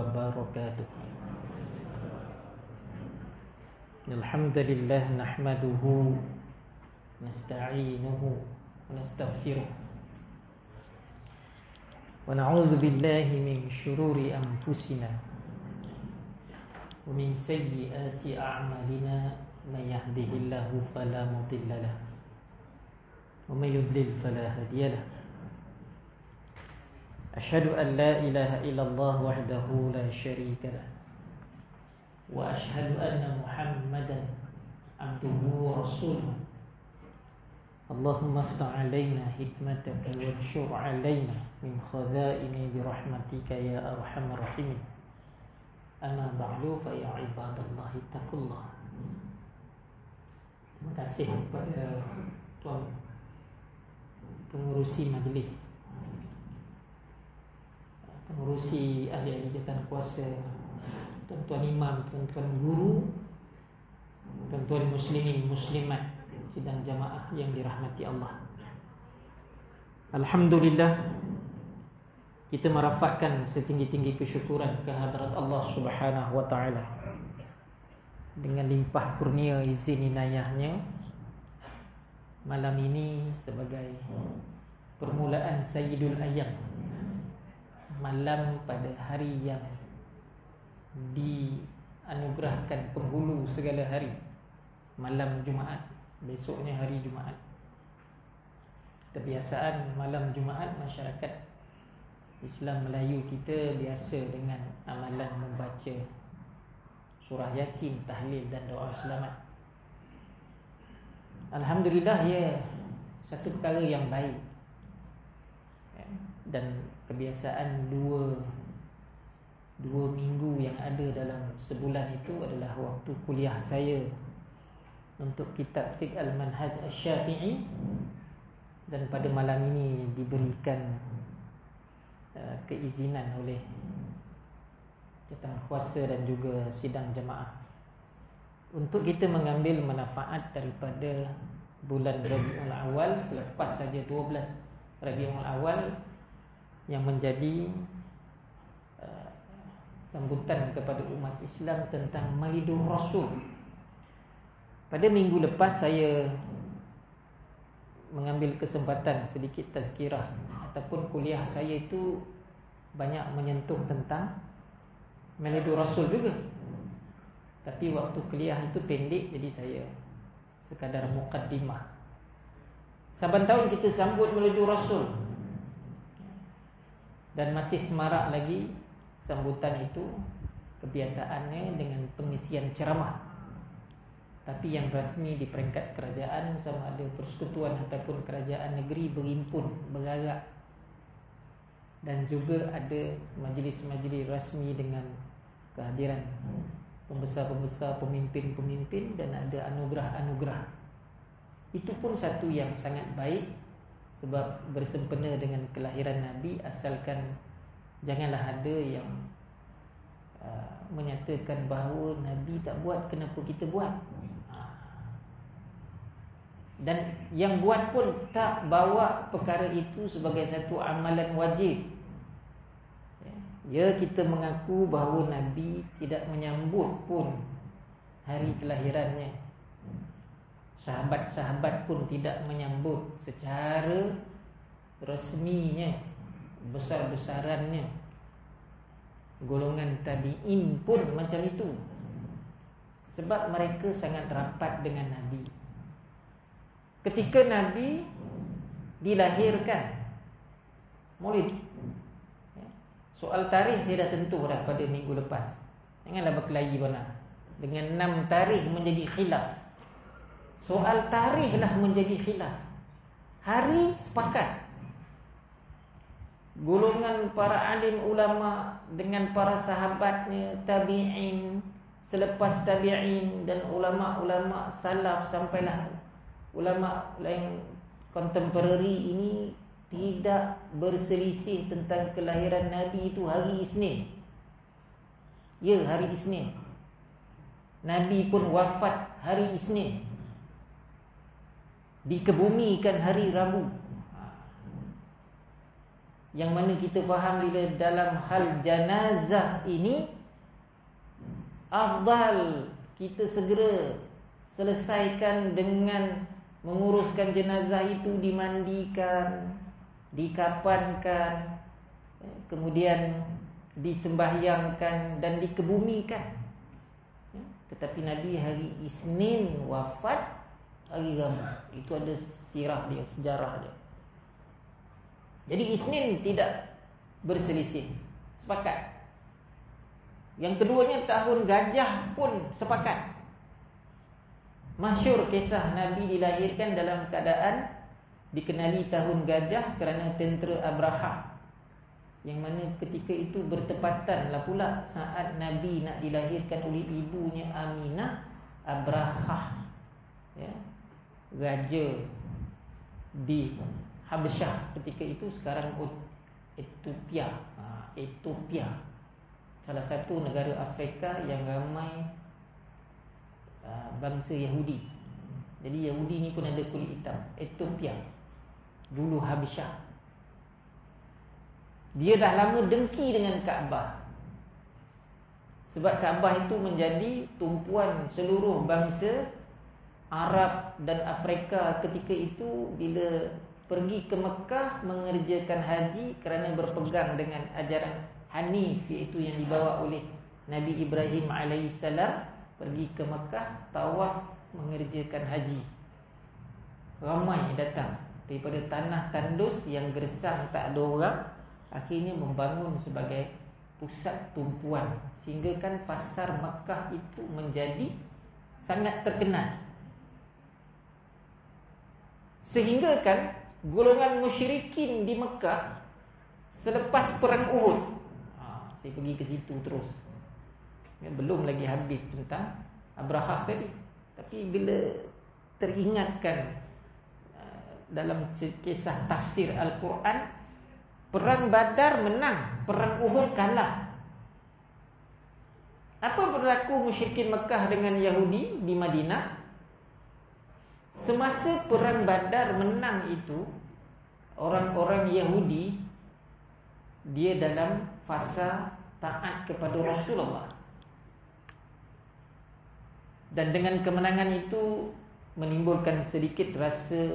wabarakatuh. Alhamdulillah nahmaduhu nasta'inuhu wa nastaghfiruh wa na'udzu billahi min syururi anfusina wa min sayyiati a'malina may yahdihillahu fala mudilla lahu wa may yudlil fala hadiya lahu. Asyhadu an la ilaha illallah wahdahu la syarika lah wa asyhadu anna Muhammadan abduhu wa rasuluh. Allahumma aftah alaina hikmataka wa anshur alaina min khaza'ini bi rahmatika ya arhamar rahimin. Amma ba'du fa ya ibadallahi taqullah. Terima kasih kepada tuan pengurusi majlis, pengurusi ahli-ahli jawatan kuasa, tuan-tuan imam, tuan-tuan guru, tuan-tuan muslimin muslimat sidang jamaah yang dirahmati Allah. Alhamdulillah, kita merafatkan setinggi-tinggi kesyukuran kehadrat Allah Subhanahu wa taala. Dengan limpah kurnia izin inayahnya, malam ini sebagai permulaan Sayyidul Ayyam, malam pada hari yang dianugerahkan penghulu segala hari, malam Jumaat. Besoknya hari Jumaat. Kebiasaan malam Jumaat masyarakat Islam Melayu kita biasa dengan amalan membaca surah Yasin, tahlil dan doa selamat. Alhamdulillah, ya, satu perkara yang baik. Dan kebiasaan dua minggu yang ada dalam sebulan itu adalah waktu kuliah saya untuk kitab Fiqh Al-Manhaj Asy-Syafi'i, dan pada malam ini diberikan keizinan oleh jawatan kuasa dan juga sidang jemaah untuk kita mengambil manfaat daripada bulan Rabiul Awal, selepas saja 12 Rabiul Awal, yang menjadi sambutan kepada umat Islam tentang Maulidur Rasul. Pada minggu lepas saya mengambil kesempatan sedikit tazkirah, ataupun kuliah saya itu banyak menyentuh tentang Maulidur Rasul juga. Tapi waktu kuliah itu pendek, jadi saya sekadar muqaddimah. Saban tahun kita sambut Maulidur Rasul, dan masih semarak lagi sambutan itu kebiasaannya dengan pengisian ceramah. Tapi yang rasmi di peringkat kerajaan, sama ada persekutuan ataupun kerajaan negeri berhimpun, bergerak, dan juga ada majlis-majlis rasmi dengan kehadiran pembesar-pembesar, pemimpin-pemimpin, dan ada anugerah-anugerah. Itu pun satu yang sangat baik, sebab bersempena dengan kelahiran Nabi, asalkan janganlah ada yang menyatakan bahawa Nabi tak buat, kenapa kita buat. Dan yang buat pun tak bawa perkara itu sebagai satu amalan wajib. Ya, kita mengaku bahawa Nabi tidak menyambut pun hari kelahirannya. Sahabat-sahabat pun tidak menyambut secara resminya, besar-besarannya. Golongan tabi'in pun macam itu, sebab mereka sangat rapat dengan Nabi. Ketika Nabi dilahirkan, Maulid, soal tarikh saya dah sentuh dah pada minggu lepas. Janganlah berkelahi benar. Dengan 6 tarikh menjadi khilaf. Soal tarikh lah menjadi khilaf. Hari sepakat. Golongan para alim ulama dengan para sahabatnya, tabi'in, selepas tabi'in, dan ulama-ulama salaf, sampailah ulama yang contemporary ini, tidak berselisih tentang kelahiran Nabi itu hari Isnin. Ya, hari Isnin. Nabi pun wafat hari Isnin, dikebumikan hari Rabu. Yang mana kita faham bila dalam hal janazah ini, afdal kita segera selesaikan dengan menguruskan jenazah itu, dimandikan, dikapankan, kemudian disembahyangkan dan dikebumikan. Tetapi Nabi hari Isnin wafat, hari Rabu. Itu ada sirah dia, sejarah dia. Jadi Isnin tidak berselisih, sepakat. Yang keduanya tahun gajah pun sepakat. Masyhur kisah Nabi dilahirkan dalam keadaan dikenali tahun gajah kerana tentera Abraha, yang mana ketika itu bertepatanlah pula saat Nabi nak dilahirkan oleh ibunya Aminah. Abraha, ya, raja di Habasyah ketika itu, sekarang Ethiopia. Ethiopia, salah satu negara Afrika yang ramai bangsa Yahudi. Jadi Yahudi ni pun ada kulit hitam. Ethiopia, dulu Habasyah. Dia dah lama dengki dengan Kaabah, sebab Kaabah itu menjadi tumpuan seluruh bangsa Arab dan Afrika ketika itu bila pergi ke Mekah mengerjakan haji kerana berpegang dengan ajaran Hanif, iaitu yang dibawa oleh Nabi Ibrahim alaihissalam. Pergi ke Mekah, tawaf, mengerjakan haji. Ramai datang daripada tanah tandus yang gersang tak ada orang, akhirnya membangun sebagai pusat tumpuan, sehingga kan pasar Mekah itu menjadi sangat terkenal. Sehingga kan golongan musyrikin di Mekah selepas perang Uhud, saya pergi ke situ terus, belum lagi habis tentang Abraha tadi. Tapi bila teringatkan dalam kisah tafsir Al-Quran, perang Badar menang, perang Uhud kalah. Apa berlaku musyrikin Mekah dengan Yahudi di Madinah? Semasa perang Badar menang itu, orang-orang Yahudi dia dalam fasa taat kepada Rasulullah. Dan dengan kemenangan itu menimbulkan sedikit rasa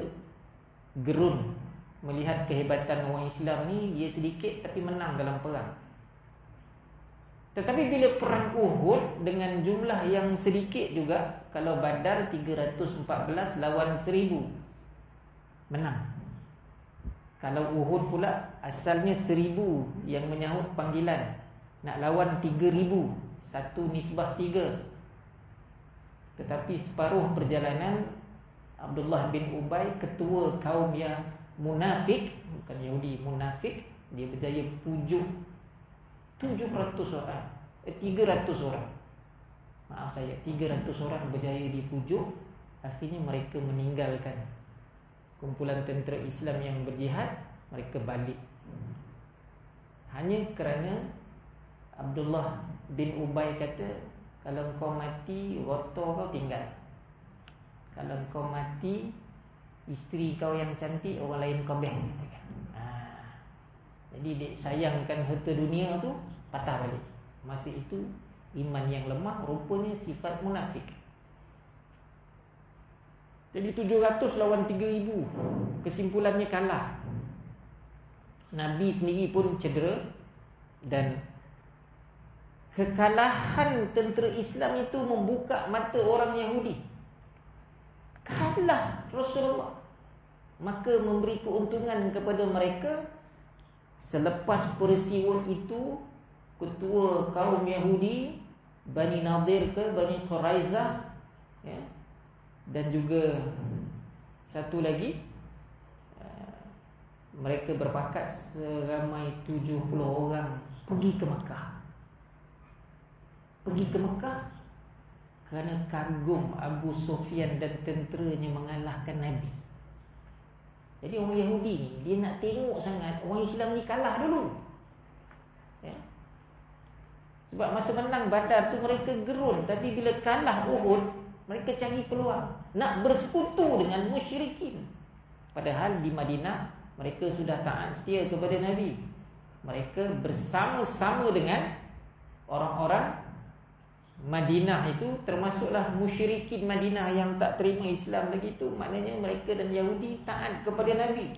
gerun melihat kehebatan orang Islam ni. Dia sedikit tapi menang dalam perang. Tetapi bila perang Uhud dengan jumlah yang sedikit juga, kalau Badar 314 lawan 1000, menang. Kalau Uhud pula asalnya 1000 yang menyahut panggilan, nak lawan 3000, satu nisbah 3. Tetapi separuh perjalanan Abdullah bin Ubay, ketua kaum yang munafik, bukan Yahudi, munafik, dia berjaya pujuk 700 orang, 300 orang. Maaf saya, 300 orang berjaya dipujuk. Akhirnya mereka meninggalkan kumpulan tentera Islam yang berjihad, mereka balik. Hanya kerana Abdullah bin Ubay kata, kalau kau mati, rotor kau tinggal. Kalau kau mati, isteri kau yang cantik orang lain kau beng. Jadi dia sayangkan harta dunia tu, patah balik. Masa itu iman yang lemah, rupanya sifat munafik. Jadi 700 lawan 3000, kesimpulannya kalah. Nabi sendiri pun cedera. Dan kekalahan tentera Islam itu membuka mata orang Yahudi. Kalah Rasulullah, maka memberi keuntungan kepada mereka. Selepas peristiwa itu, ketua kaum Yahudi, Bani Nadir ke Bani Quraizah, ya, dan juga satu lagi, mereka berpakat seramai 70 orang pergi ke Mekah. Pergi ke Mekah kerana kagum Abu Sufyan dan tenteranya mengalahkan Nabi. Jadi orang Yahudi ni, dia nak tengok sangat orang Islam ni kalah dulu, ya. Sebab masa menang Badar tu mereka gerun, tapi bila kalah Uhud, mereka cari peluang nak bersekutu dengan musyrikin. Padahal di Madinah Mereka sudah taat setia kepada Nabi. Mereka bersama-sama dengan orang-orang Madinah itu, termasuklah musyrikin Madinah yang tak terima Islam lagi tu. Maknanya mereka dan Yahudi taat kepada Nabi.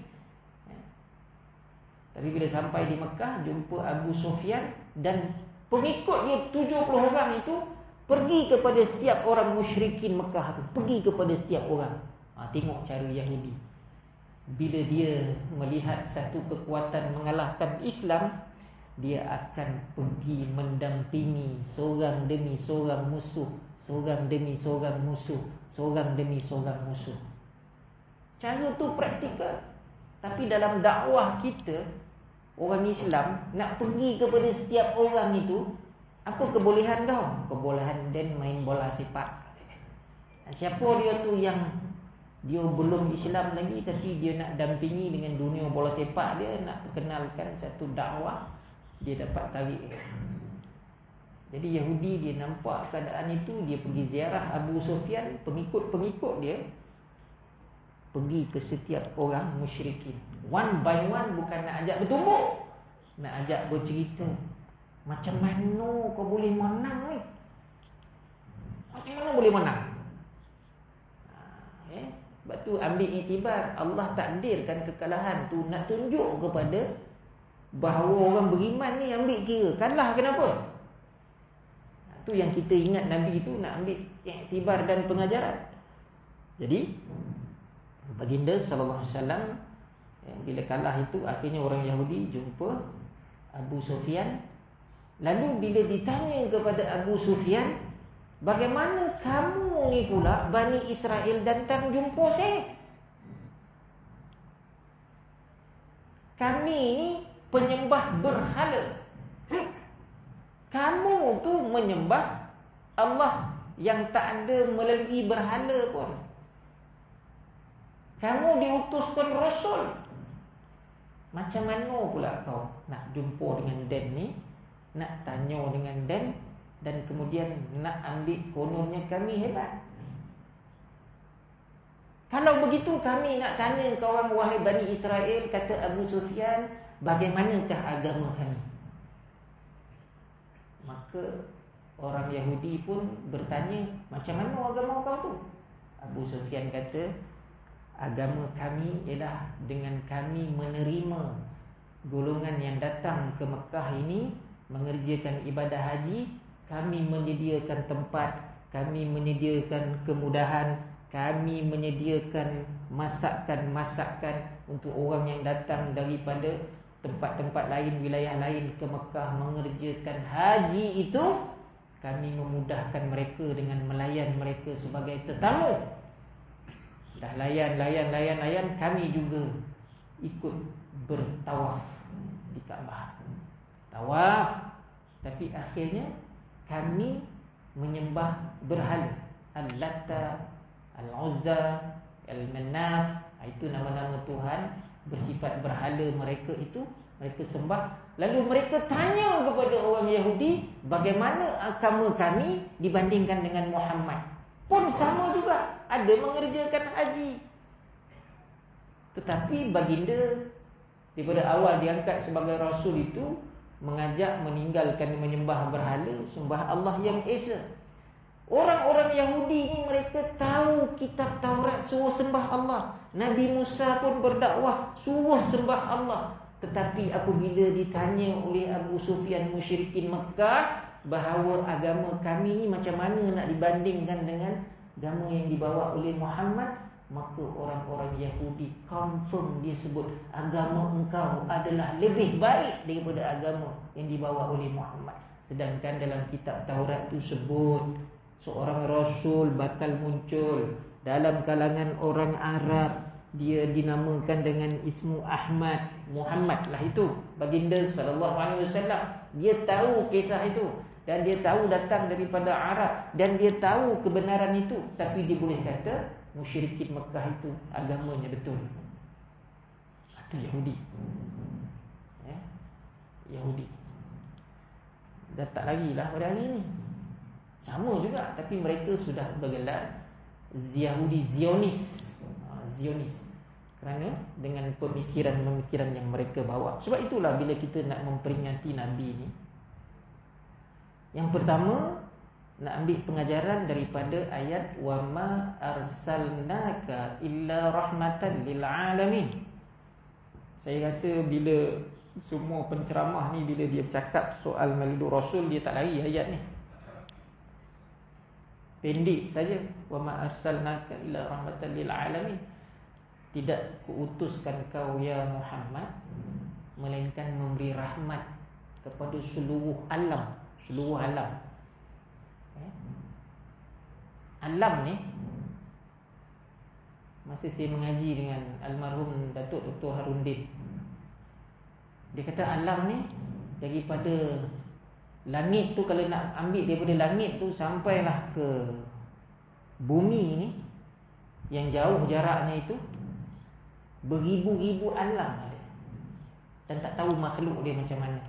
Tapi bila sampai di Mekah, jumpa Abu Sufyan dan pengikut dia 70 orang itu pergi kepada setiap orang musyrikin Mekah tu. Pergi kepada setiap orang. Tengok cara Yahudi. Bila dia melihat satu kekuatan mengalahkan Islam, dia akan pergi mendampingi seorang demi seorang musuh, seorang demi seorang musuh, seorang demi seorang musuh. Cara tu praktikal. Tapi dalam dakwah kita, orang Islam nak pergi kepada setiap orang itu, apa kebolehan kau? Kebolehan Dan main bola sepak. Siapa dia tu yang dia belum Islam lagi, tapi dia nak dampingi dengan dunia bola sepak, dia nak perkenalkan satu dakwah, dia dapat tarik. Jadi Yahudi dia nampak keadaan itu, dia pergi ziarah Abu Sufyan, pengikut-pengikut dia pergi ke setiap orang musyrikin. One by one, bukan nak ajak bertumbuk, nak ajak bercerita. Macam mana kau boleh menang ni? Macam mana boleh menang? Sebab tu ambil iktibar, Allah takdirkan kekalahan tu nak tunjuk kepada bahawa orang beriman ni ambil kira kalah kenapa. Tu yang kita ingat Nabi tu nak ambil iktibar dan pengajaran. Jadi baginda sallallahu alaihi wasallam bila kalah itu, akhirnya orang Yahudi jumpa Abu Sufyan. Lalu bila ditanya kepada Abu Sufyan, bagaimana kamu ni pula Bani Israel datang jumpa saya? Kami ni penyembah berhala. Kamu tu menyembah Allah yang tak ada melalui berhala pun. Kamu diutuskan Rasul. Macam mana pula kau nak jumpa dengan Dan ni, nak tanya dengan Dan, dan kemudian nak ambil kononnya kami hebat? Kalau begitu kami nak tanya ke orang, wahai Bani Israel, kata Abu Sufyan, bagaimanakah agama kami? Maka orang Yahudi pun bertanya, macam mana agama kau tu? Abu Sufyan kata, agama kami ialah dengan kami menerima golongan yang datang ke Mekah ini mengerjakan ibadah haji. Kami menyediakan tempat, kami menyediakan kemudahan, kami menyediakan masakan-masakan untuk orang yang datang daripada tempat-tempat lain, wilayah lain ke Mekah mengerjakan haji itu. Kami memudahkan mereka dengan melayan mereka sebagai tetamu. Dah layan, kami juga ikut bertawaf di Kaabah. Tawaf, tapi akhirnya kami menyembah berhala. Al-Latta, Al-Uzza, Al-Manaf, itu nama-nama Tuhan bersifat berhala mereka itu, mereka sembah. Lalu mereka tanya kepada orang Yahudi, bagaimana agama kami dibandingkan dengan Muhammad? Pun sama juga, ada mengerjakan haji. Tetapi baginda daripada awal diangkat sebagai Rasul itu mengajak meninggalkan menyembah berhala, sembah Allah yang Esa. Orang-orang Yahudi ni mereka tahu kitab Taurat suruh sembah Allah. Nabi Musa pun berdakwah suruh sembah Allah. Tetapi apabila ditanya oleh Abu Sufyan musyrikin Mekah bahawa agama kami ni macam mana nak dibandingkan dengan agama yang dibawa oleh Muhammad, maka orang-orang Yahudi confirm, dia sebut agama engkau adalah lebih baik daripada agama yang dibawa oleh Muhammad. Sedangkan dalam kitab Taurat itu sebut seorang Rasul bakal muncul dalam kalangan orang Arab. Dia dinamakan dengan ismu Ahmad, Muhammad lah itu. Baginda SAW, dia tahu kisah itu. Dan dia tahu datang daripada Arab. Dan dia tahu kebenaran itu. Tapi dia boleh kata musyrikin Mekah itu agamanya betul. Itu Yahudi. Yahudi. Dah tak lagi lah pada hari ini. Sama juga, tapi mereka sudah bergelar Yahudi Zionis. Zionis. Kerana dengan pemikiran-pemikiran yang mereka bawa. Sebab itulah bila kita nak memperingati Nabi ni, yang pertama nak ambil pengajaran daripada ayat wa ma arsalnaka illa rahmatan lil alamin. Saya rasa bila semua penceramah ni, bila dia bercakap soal Maulid Rasul, dia tak lari ayat ni. Pendek saja, wa ma arsalnaka illa rahmatan lil alamin. Tidak kuutuskan kau ya Muhammad melainkan memberi rahmat kepada seluruh alam. Seluruh alam. Alam ni, masa saya mengaji dengan almarhum Datuk Dr. Harundin, dia kata alam ni daripada langit tu, kalau nak ambil daripada langit tu sampailah ke bumi ni, yang jauh jaraknya itu beribu-ribu alam ada. Dan tak tahu makhluk dia macam mana.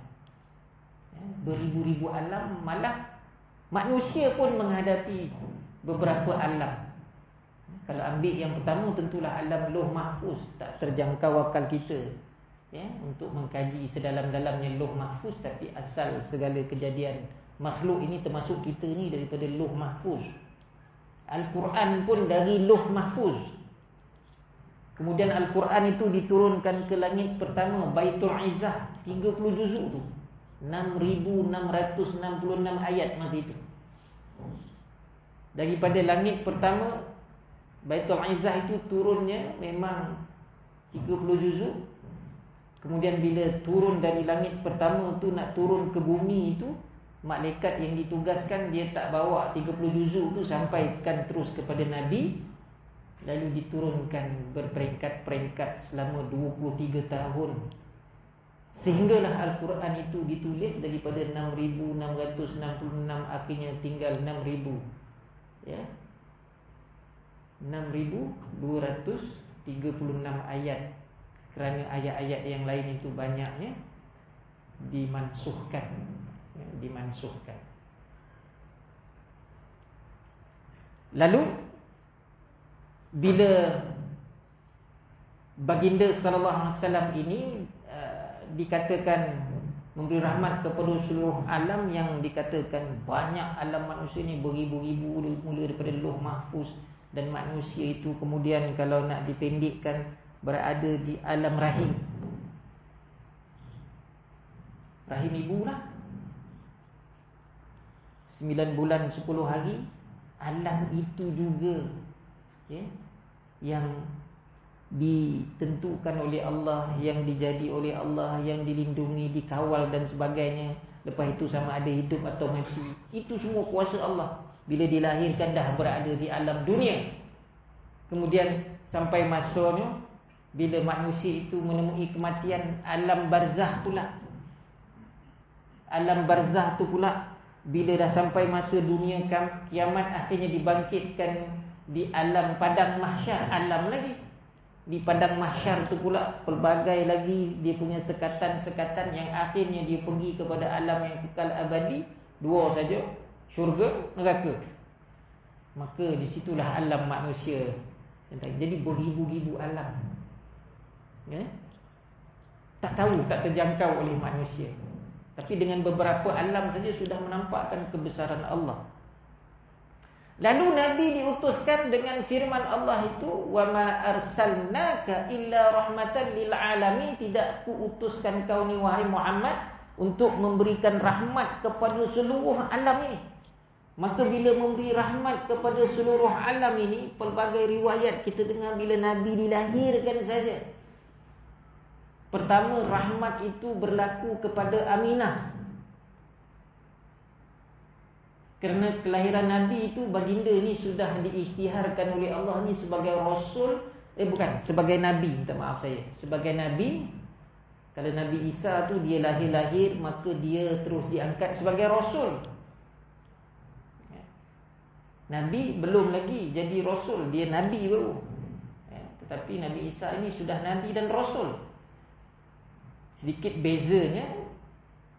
Beribu-ribu alam, malah manusia pun menghadapi beberapa alam. Kalau ambil yang pertama, tentulah alam Lauh Mahfuz, tak terjangkau akal kita untuk mengkaji sedalam-dalamnya Lauh Mahfuz. Tapi asal segala kejadian makhluk ini, termasuk kita ni, daripada Lauh Mahfuz. Al-Quran pun dari Lauh Mahfuz. Kemudian Al-Quran itu diturunkan ke langit pertama, Baitul Izzah, 30 juzuk tu, 6,666 ayat masa itu. Daripada langit pertama, Baitul Izzah itu turunnya memang 30 juzuk. Kemudian bila turun dari langit pertama tu nak turun ke bumi itu, malaikat yang ditugaskan, dia tak bawa 30 juzuk tu sampaikan terus kepada Nabi, lalu diturunkan berperingkat-peringkat selama 23 tahun. Sehinggalah Al-Quran itu ditulis daripada 6,666, akhirnya tinggal 6,000, 6,236 ayat. Kerana ayat-ayat yang lain itu banyaknya dimansuhkan. Lalu bila baginda sallallahu alaihi wasallam ini dikatakan memberi rahmat kepada seluruh alam, yang dikatakan banyak alam manusia ni beribu-ribu, mula daripada Lauh Mahfuz. Dan manusia itu kemudian kalau nak dipendekkan berada di alam rahim. Rahim ibu lah, 9 bulan 10 hari. Alam itu juga yang ditentukan oleh Allah, yang dijadi oleh Allah, yang dilindungi, dikawal dan sebagainya. Lepas itu sama ada hidup atau mati, itu semua kuasa Allah. Bila dilahirkan dah berada di alam dunia. Kemudian sampai masanya bila manusia itu menemui kematian, alam barzah pula. Alam barzah tu pula, bila dah sampai masa dunia kiamat, akhirnya dibangkitkan di alam padang mahsyar. Alam lagi di padang mahsyar tu pula, pelbagai lagi dia punya sekatan-sekatan, yang akhirnya dia pergi kepada alam yang kekal abadi. 2 saja, syurga, neraka. Maka disitulah alam manusia. Jadi beribu-ribu alam, tak tahu, tak terjangkau oleh manusia. Tapi dengan beberapa alam saja sudah menampakkan kebesaran Allah. Lalu Nabi diutuskan dengan firman Allah itu, wa ma arsalnaka illa rahmatan lil alamin. Tidak kuutuskan kau ni wahai Muhammad untuk memberikan rahmat kepada seluruh alam ini. Maka bila memberi rahmat kepada seluruh alam ini, pelbagai riwayat kita dengar bila Nabi dilahirkan saja. Pertama, rahmat itu berlaku kepada Aminah. Kerana kelahiran Nabi itu, baginda ni sudah diisytiharkan oleh Allah ni sebagai Rasul. Sebagai Nabi, minta maaf saya, sebagai Nabi. Kalau Nabi Isa tu dia lahir-lahir, maka dia terus diangkat sebagai Rasul. Nabi belum lagi jadi Rasul, dia Nabi baru. Tetapi Nabi Isa ini sudah Nabi dan Rasul. Sedikit bezanya,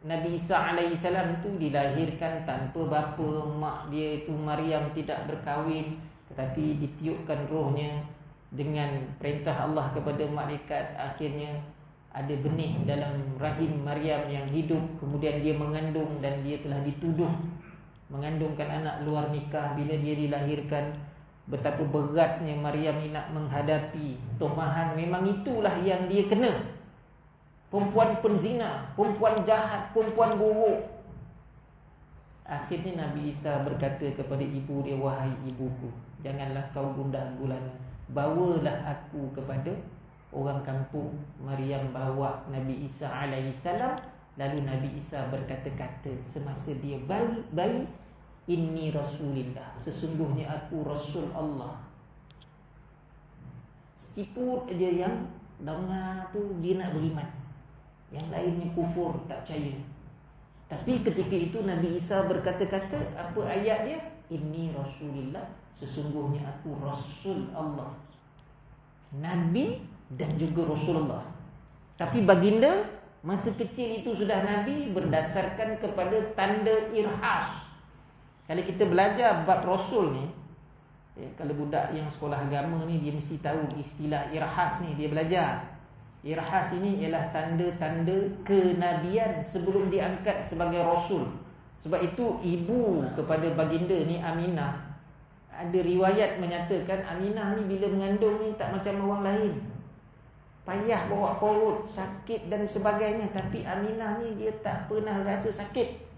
Nabi Isa alaihissalam itu dilahirkan tanpa bapa. Mak dia itu Maryam tidak berkahwin, tetapi ditiupkan rohnya dengan perintah Allah kepada malaikat, akhirnya ada benih dalam rahim Maryam yang hidup. Kemudian dia mengandung dan dia telah dituduh mengandungkan anak luar nikah. Bila dia dilahirkan, betapa beratnya Maryam ni nak menghadapi tumahan. Memang itulah yang dia kena. Perempuan penzina, perempuan jahat, perempuan buruk. Akhirnya Nabi Isa berkata kepada ibu dia, wahai ibuku, janganlah kau gundah gulana, bawalah aku kepada orang kampung. Maryam bawa Nabi Isa alaihissalam. Lalu Nabi Isa berkata-kata semasa dia bayi, inni rasulillah, sesungguhnya aku rasul Allah. Setipu dia yang dengar tu dia nak beriman, yang lainnya kufur, tak percaya. Tapi ketika itu Nabi Isa berkata-kata, apa ayat dia? Inni rasulillah, sesungguhnya aku rasul Allah, Nabi dan juga Rasulullah. Tapi baginda masa kecil itu sudah Nabi berdasarkan kepada tanda irhas. Kalau kita belajar bab Rasul ni, kalau budak yang sekolah agama ni, dia mesti tahu istilah irhas ni, dia belajar. Irhas ini ialah tanda-tanda kenabian sebelum diangkat sebagai Rasul. Sebab itu ibu kepada baginda ni Aminah, ada riwayat menyatakan Aminah ni bila mengandung ni tak macam orang lain, payah bawa perut, sakit dan sebagainya. Tapi Aminah ni dia tak pernah rasa sakit.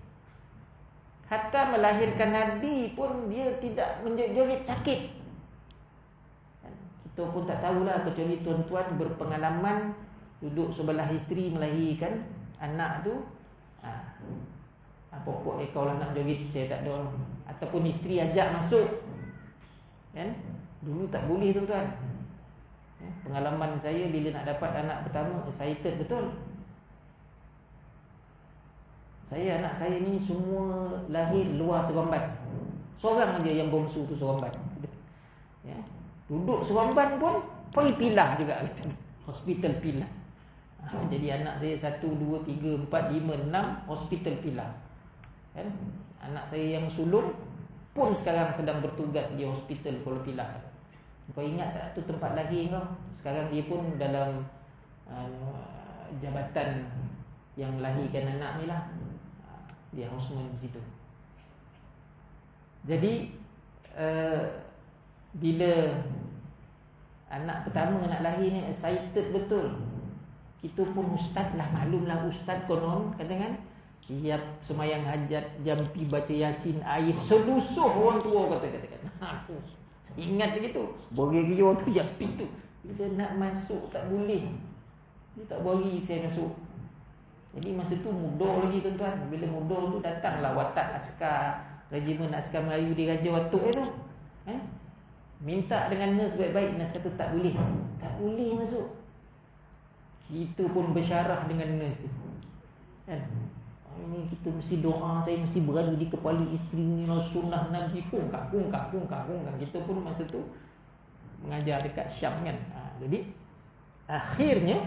Hatta melahirkan Nabi pun dia tidak menjerit sakit. Kita pun tak tahulah, kecuali tuan-tuan berpengalaman duduk sebelah isteri melahirkan anak tu. Pokok dia kalau nak jerit, saya tak ada. Ataupun isteri ajak masuk, kan? Dulu tak boleh tuan-tuan. Pengalaman saya bila nak dapat anak pertama, excited betul. Anak saya ni semua lahir luar Seremban. Seorang aja yang bongsu tu Seremban. Ya. Duduk Seremban pun pergi Pilah juga, hospital Pilah. Jadi anak saya 1, 2, 3, 4, 5, 6 hospital Pilah. Kan? Anak saya yang sulung pun sekarang sedang bertugas di hospital Kuala Pilah. Kau ingat tak tu tempat lahir kau? Sekarang dia pun dalam jabatan yang lahirkan anak ni lah. Dia houseman di situ. Jadi bila anak pertama nak lahir ni excited betul. Kita pun ustaz lah, maklumlah ustaz konon katakan siap semayang hajat, jampi baca Yasin, air selusuh orang tua katakan. Saya ingat begitu. Bagi-bagi tu jampi tu. Bila nak masuk tak boleh. Dia tak bagi saya masuk. Jadi masa tu muda lagi tuan-tuan. Bila muda tu datanglah watak askar, regimen askar Melayu di Raja Watuk itu. Minta dengan nurse baik-baik, nurse kata tak boleh. Tak boleh masuk. Kita pun bersyarah dengan nurse tu. Kan? Ini kita mesti doa, saya mesti berada di kepala isteri ni, sunnah Nabi kungkang. Kita pun masa tu mengajar dekat Syam kan. Jadi akhirnya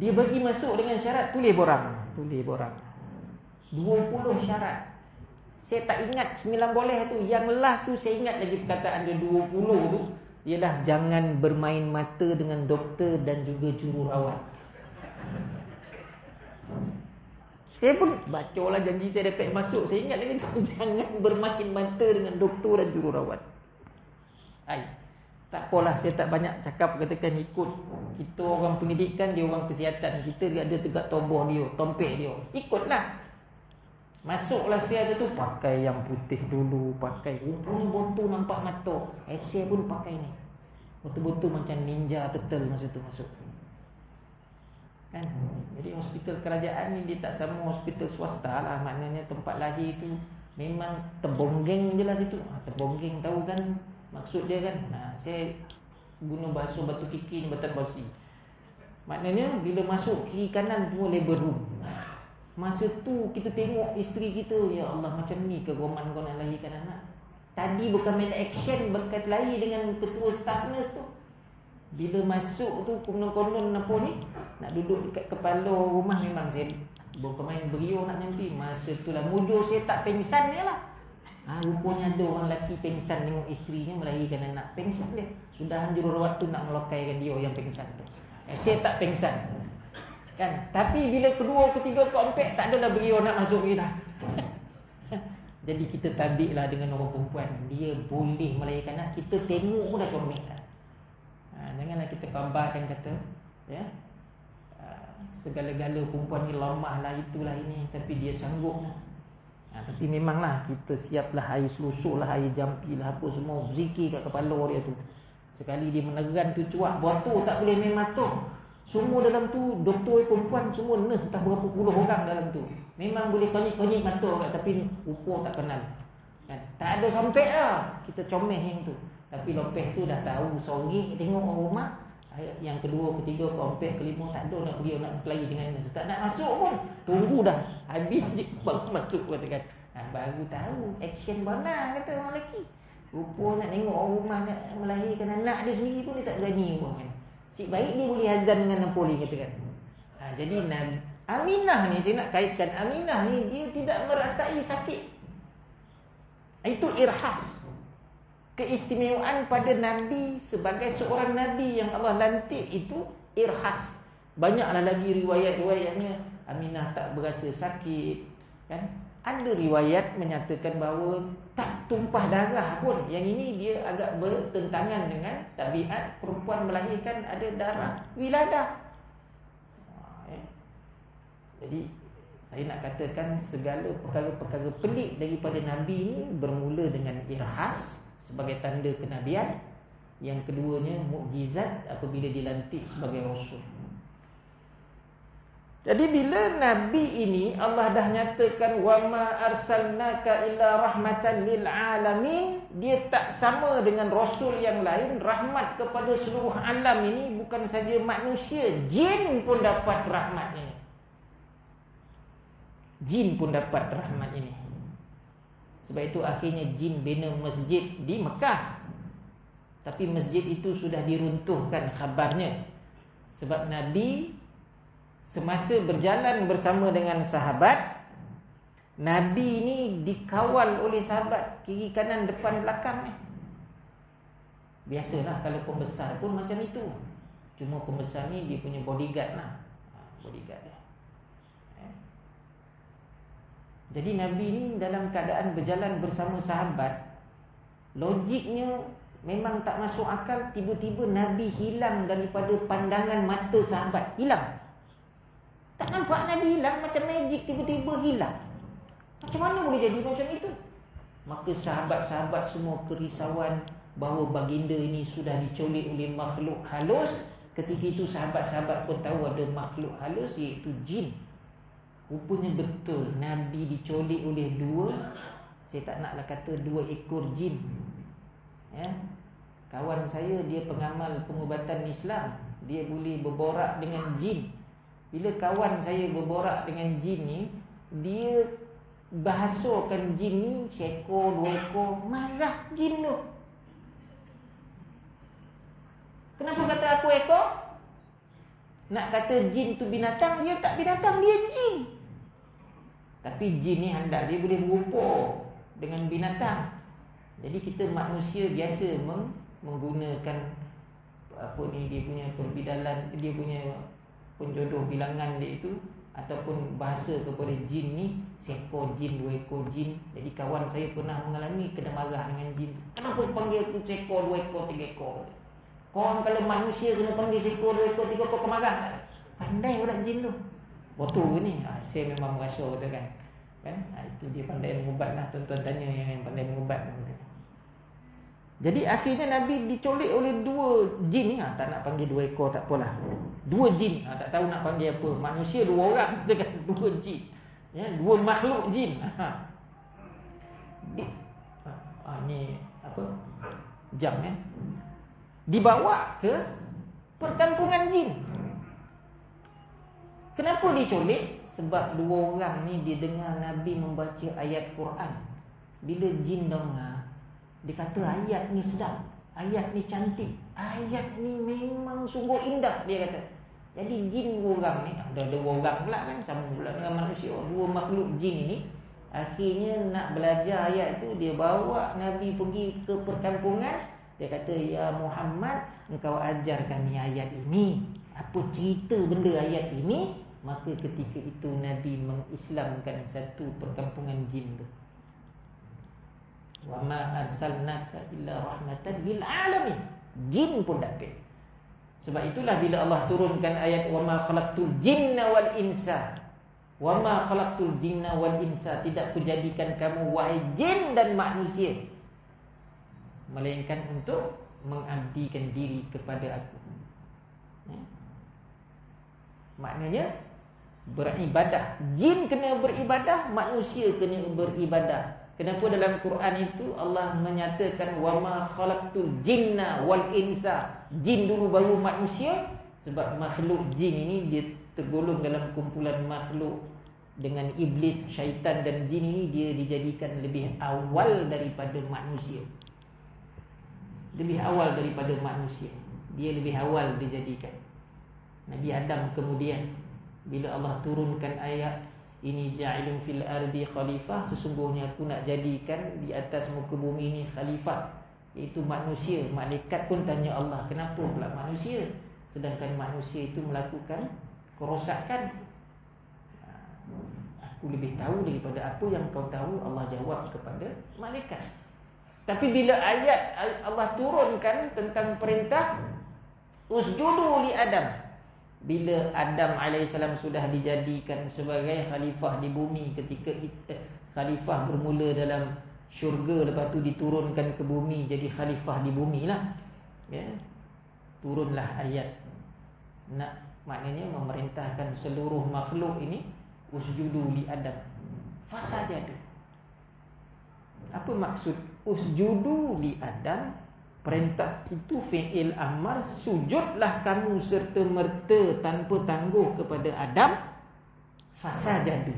dia bagi masuk dengan syarat tulis borang. 20 syarat. Saya tak ingat 9 boleh tu. Yang last tu saya ingat lagi perkataan dia 20 tu. Ialah jangan bermain mata dengan doktor dan juga jururawat. Saya pun bacalah janji saya dapat masuk. Saya ingat lagi tu, jangan bermain mata dengan doktor dan jururawat. Tak apalah, saya tak banyak cakap, katakan ikut. Kita orang pendidikan, dia orang kesihatan. Kita ada tegak toboh dia, tompek dia. Ikutlah. Masuklah saya tu, pakai yang putih dulu, pakai rupanya botol nampak mata. Saya pun pakai ni. Betul-betul macam ninja turtle masa tu masuk. Kan? Jadi hospital kerajaan ni dia tak sama hospital swasta lah. Maknanya tempat lahir tu memang terbonggeng je lah situ. Terbonggeng tahu kan maksud dia kan. Saya guna bahasa batu kiki ni, batan basi. Maknanya bila masuk kiri kanan semua labor room. Masa tu kita tengok isteri kita, ya Allah macam ni ke Roman kau nak lahirkan anak. Tadi bukan main action berkat lahir dengan ketua staff nurse tu. Bila masuk tu konon-konon apa ni, nak duduk dekat kepala rumah, memang saya bukan main beriu nak nyampi. Masa tu lah mujur saya tak pengsan je lah. Rupanya ada orang lelaki pengsan tengok isterinya melahirkan anak. Pengsan dia. Sudah anjur waktu nak melokaikan dia yang pengsan tu. Saya tak pengsan. Kan? Tapi bila kedua, ketiga, keempat, tak adalah beliau nak masuk lagi dah. Jadi kita tabiklah dengan orang perempuan. Dia boleh melahirkan anak. Kita tengok pun dah comel dah. Janganlah kita kabarkan kata, ya, segala-gala perempuan ni lemah lah, itulah ini. Tapi dia sanggup. Tapi memanglah kita siaplah air selusuk lah, air jampi lah, apa semua zikir kat kepala dia tu. Sekali dia meneran tu cuak, botol tak boleh main mata. Semua dalam tu doktor perempuan semua nurse, entah berapa puluh orang dalam tu. Memang boleh konyit-konyit mata kat, tapi rupa tak kenal. Kan? Tak ada sampai lah kita comel yang tu. Tapi lepas tu dah tahu sorry tengok orang rumah. Yang kedua, ketiga, keempat, kelima tak ada nak pergi nak berkelahi dengan nurse. Tak nak masuk pun. Tunggu dah habis je baru masuk katakan. Baru tahu action benar kata orang lelaki. Rupa nak tengok orang rumah nak melahirkan anak dia sendiri pun dia tak berani pun kan. Si baik dia boleh azan dengan Napoli katakan. Jadi Aminah ni, saya nak kaitkan Aminah ni, dia tidak merasai sakit. Itu irhas. Keistimewaan pada Nabi sebagai seorang Nabi yang Allah lantik itu irhas. Banyaklah lagi riwayat-riwayatnya Aminah tak berasa sakit, kan? Ada riwayat menyatakan bahawa tak tumpah darah pun. Yang ini dia agak bertentangan dengan tabiat perempuan melahirkan ada darah wiladah. Jadi saya nak katakan segala perkara-perkara pelik daripada Nabi ini bermula dengan irhas sebagai tanda kenabian. Yang keduanya mukjizat apabila dilantik sebagai rasul. Jadi bila Nabi ini Allah dah nyatakan wa ma arsalnaka illa rahmatan lil alamin, dia tak sama dengan rasul yang lain. Rahmat kepada seluruh alam ini bukan saja manusia, jin pun dapat rahmat ini. Jin pun dapat rahmat ini. Sebab itu akhirnya jin bina masjid di Mekah. Tapi masjid itu sudah diruntuhkan khabarnya. Sebab Nabi semasa berjalan bersama dengan sahabat, Nabi ini dikawal oleh sahabat kiri kanan depan belakang ni. Biasalah kalau pembesar pun macam itu. Cuma pembesar ni dia punya bodyguard lah. Bodyguard dia. Jadi Nabi ni dalam keadaan berjalan bersama sahabat, logiknya memang tak masuk akal. Tiba-tiba Nabi hilang daripada pandangan mata sahabat. Hilang. Tak nampak Nabi hilang, macam magic tiba-tiba hilang. Macam mana boleh jadi macam itu? Maka sahabat-sahabat semua kerisauan bahawa baginda ini sudah diculik oleh makhluk halus. Ketika itu sahabat-sahabat pun tahu ada makhluk halus, iaitu jin. Rupanya betul Nabi diculik oleh dua, saya tak naklah kata dua ekor jin. Ya. Kawan saya dia pengamal pengubatan Islam, dia boleh berborak dengan jin. Bila kawan saya berborak dengan jin ni, dia bahasakan jin ni seekor, dua ekor, marah jin tu. Kenapa kata aku ekor? Nak kata jin tu binatang, dia tak binatang, dia jin. Tapi jin ni handal, dia boleh berupa dengan binatang. Jadi kita manusia biasa menggunakan apa ni, dia punya perbidalan, dia punya penjodoh bilangan dia itu, ataupun bahasa kepada jin ni seekor jin, dua ekor jin. Jadi kawan saya pernah mengalami kena marah dengan jin. Kenapa panggil aku seekor, dua ekor, tiga ekor? Korang kalau manusia kena panggil seekor, dua ekor, tiga ekor, kemarah tak? Pandai pula jin tu. Betul ke ni? Saya memang merasa betul kan? Itu dia pandai mengubat lah. Tuan-tuan tanya yang pandai mengubat. Jadi akhirnya Nabi diculik oleh dua jin ni. Tak nak panggil dua ekor tak apalah. Dua jin. Tak tahu nak panggil apa. Manusia dua orang kan? Dua jin. Ya, dua makhluk jin. Ni apa? Jam ya. Dibawa ke perkampungan jin. Kenapa diculik? Sebab dua orang ni dia dengar Nabi membaca ayat Quran. Bila jin dengar, dia kata ayat ni sedap, ayat ni cantik, ayat ni memang sungguh indah, dia kata. Jadi jin dua orang ni, ada dua orang pula kan, sama pula dengan manusia. Dua makhluk jin ini Akhirnya nak belajar ayat tu, dia bawa Nabi pergi ke perkampungan. Dia kata, ya Muhammad, engkau ajar kami ayat ini. Apa cerita benda ayat ini? Maka ketika itu Nabi mengislamkan satu perkampungan jin tu. Wa ma arsalnaka illa rahmatan lil alamin. Jin pun dapat. Sebab itulah bila Allah turunkan ayat wa ma khalaqtul jinna wal insa. Wa ma khalaqtul jinna wal insa, tidak kujadikan kamu wahai jin dan manusia melainkan untuk mengabdikan diri kepada aku. Maknanya beribadah. Jin kena beribadah, manusia kena beribadah. Kenapa dalam Quran itu Allah menyatakan wa ma khalaqtul jinna wal insa? Jin dulu baru manusia. Sebab makhluk jin ini dia tergolong dalam kumpulan makhluk dengan iblis, syaitan dan jin ini dia dijadikan lebih awal daripada manusia. Lebih awal daripada manusia. Dia lebih awal dijadikan. Nabi Adam kemudian bila Allah turunkan ayat ini ja'ilun fil ardi khalifah, sesungguhnya aku nak jadikan di atas muka bumi ini khalifah, iaitu manusia. Malaikat pun tanya Allah, kenapa pula manusia? Sedangkan manusia itu melakukan kerosakan. Aku lebih tahu daripada apa yang kau tahu. Allah jawab kepada malaikat. Tapi bila ayat Allah turunkan tentang perintah usjudu li Adam, bila Adam alaihissalam sudah dijadikan sebagai khalifah di bumi, ketika khalifah bermula dalam syurga, lepas tu diturunkan ke bumi jadi khalifah di bumi lah, ya, turunlah ayat nak, maknanya memerintahkan seluruh makhluk ini usjudu li Adam fasajadu. Apa maksud usjudu li Adam? Perintah itu fi'il amar, sujudlah kamu serta merta tanpa tangguh kepada Adam. Fasajadu,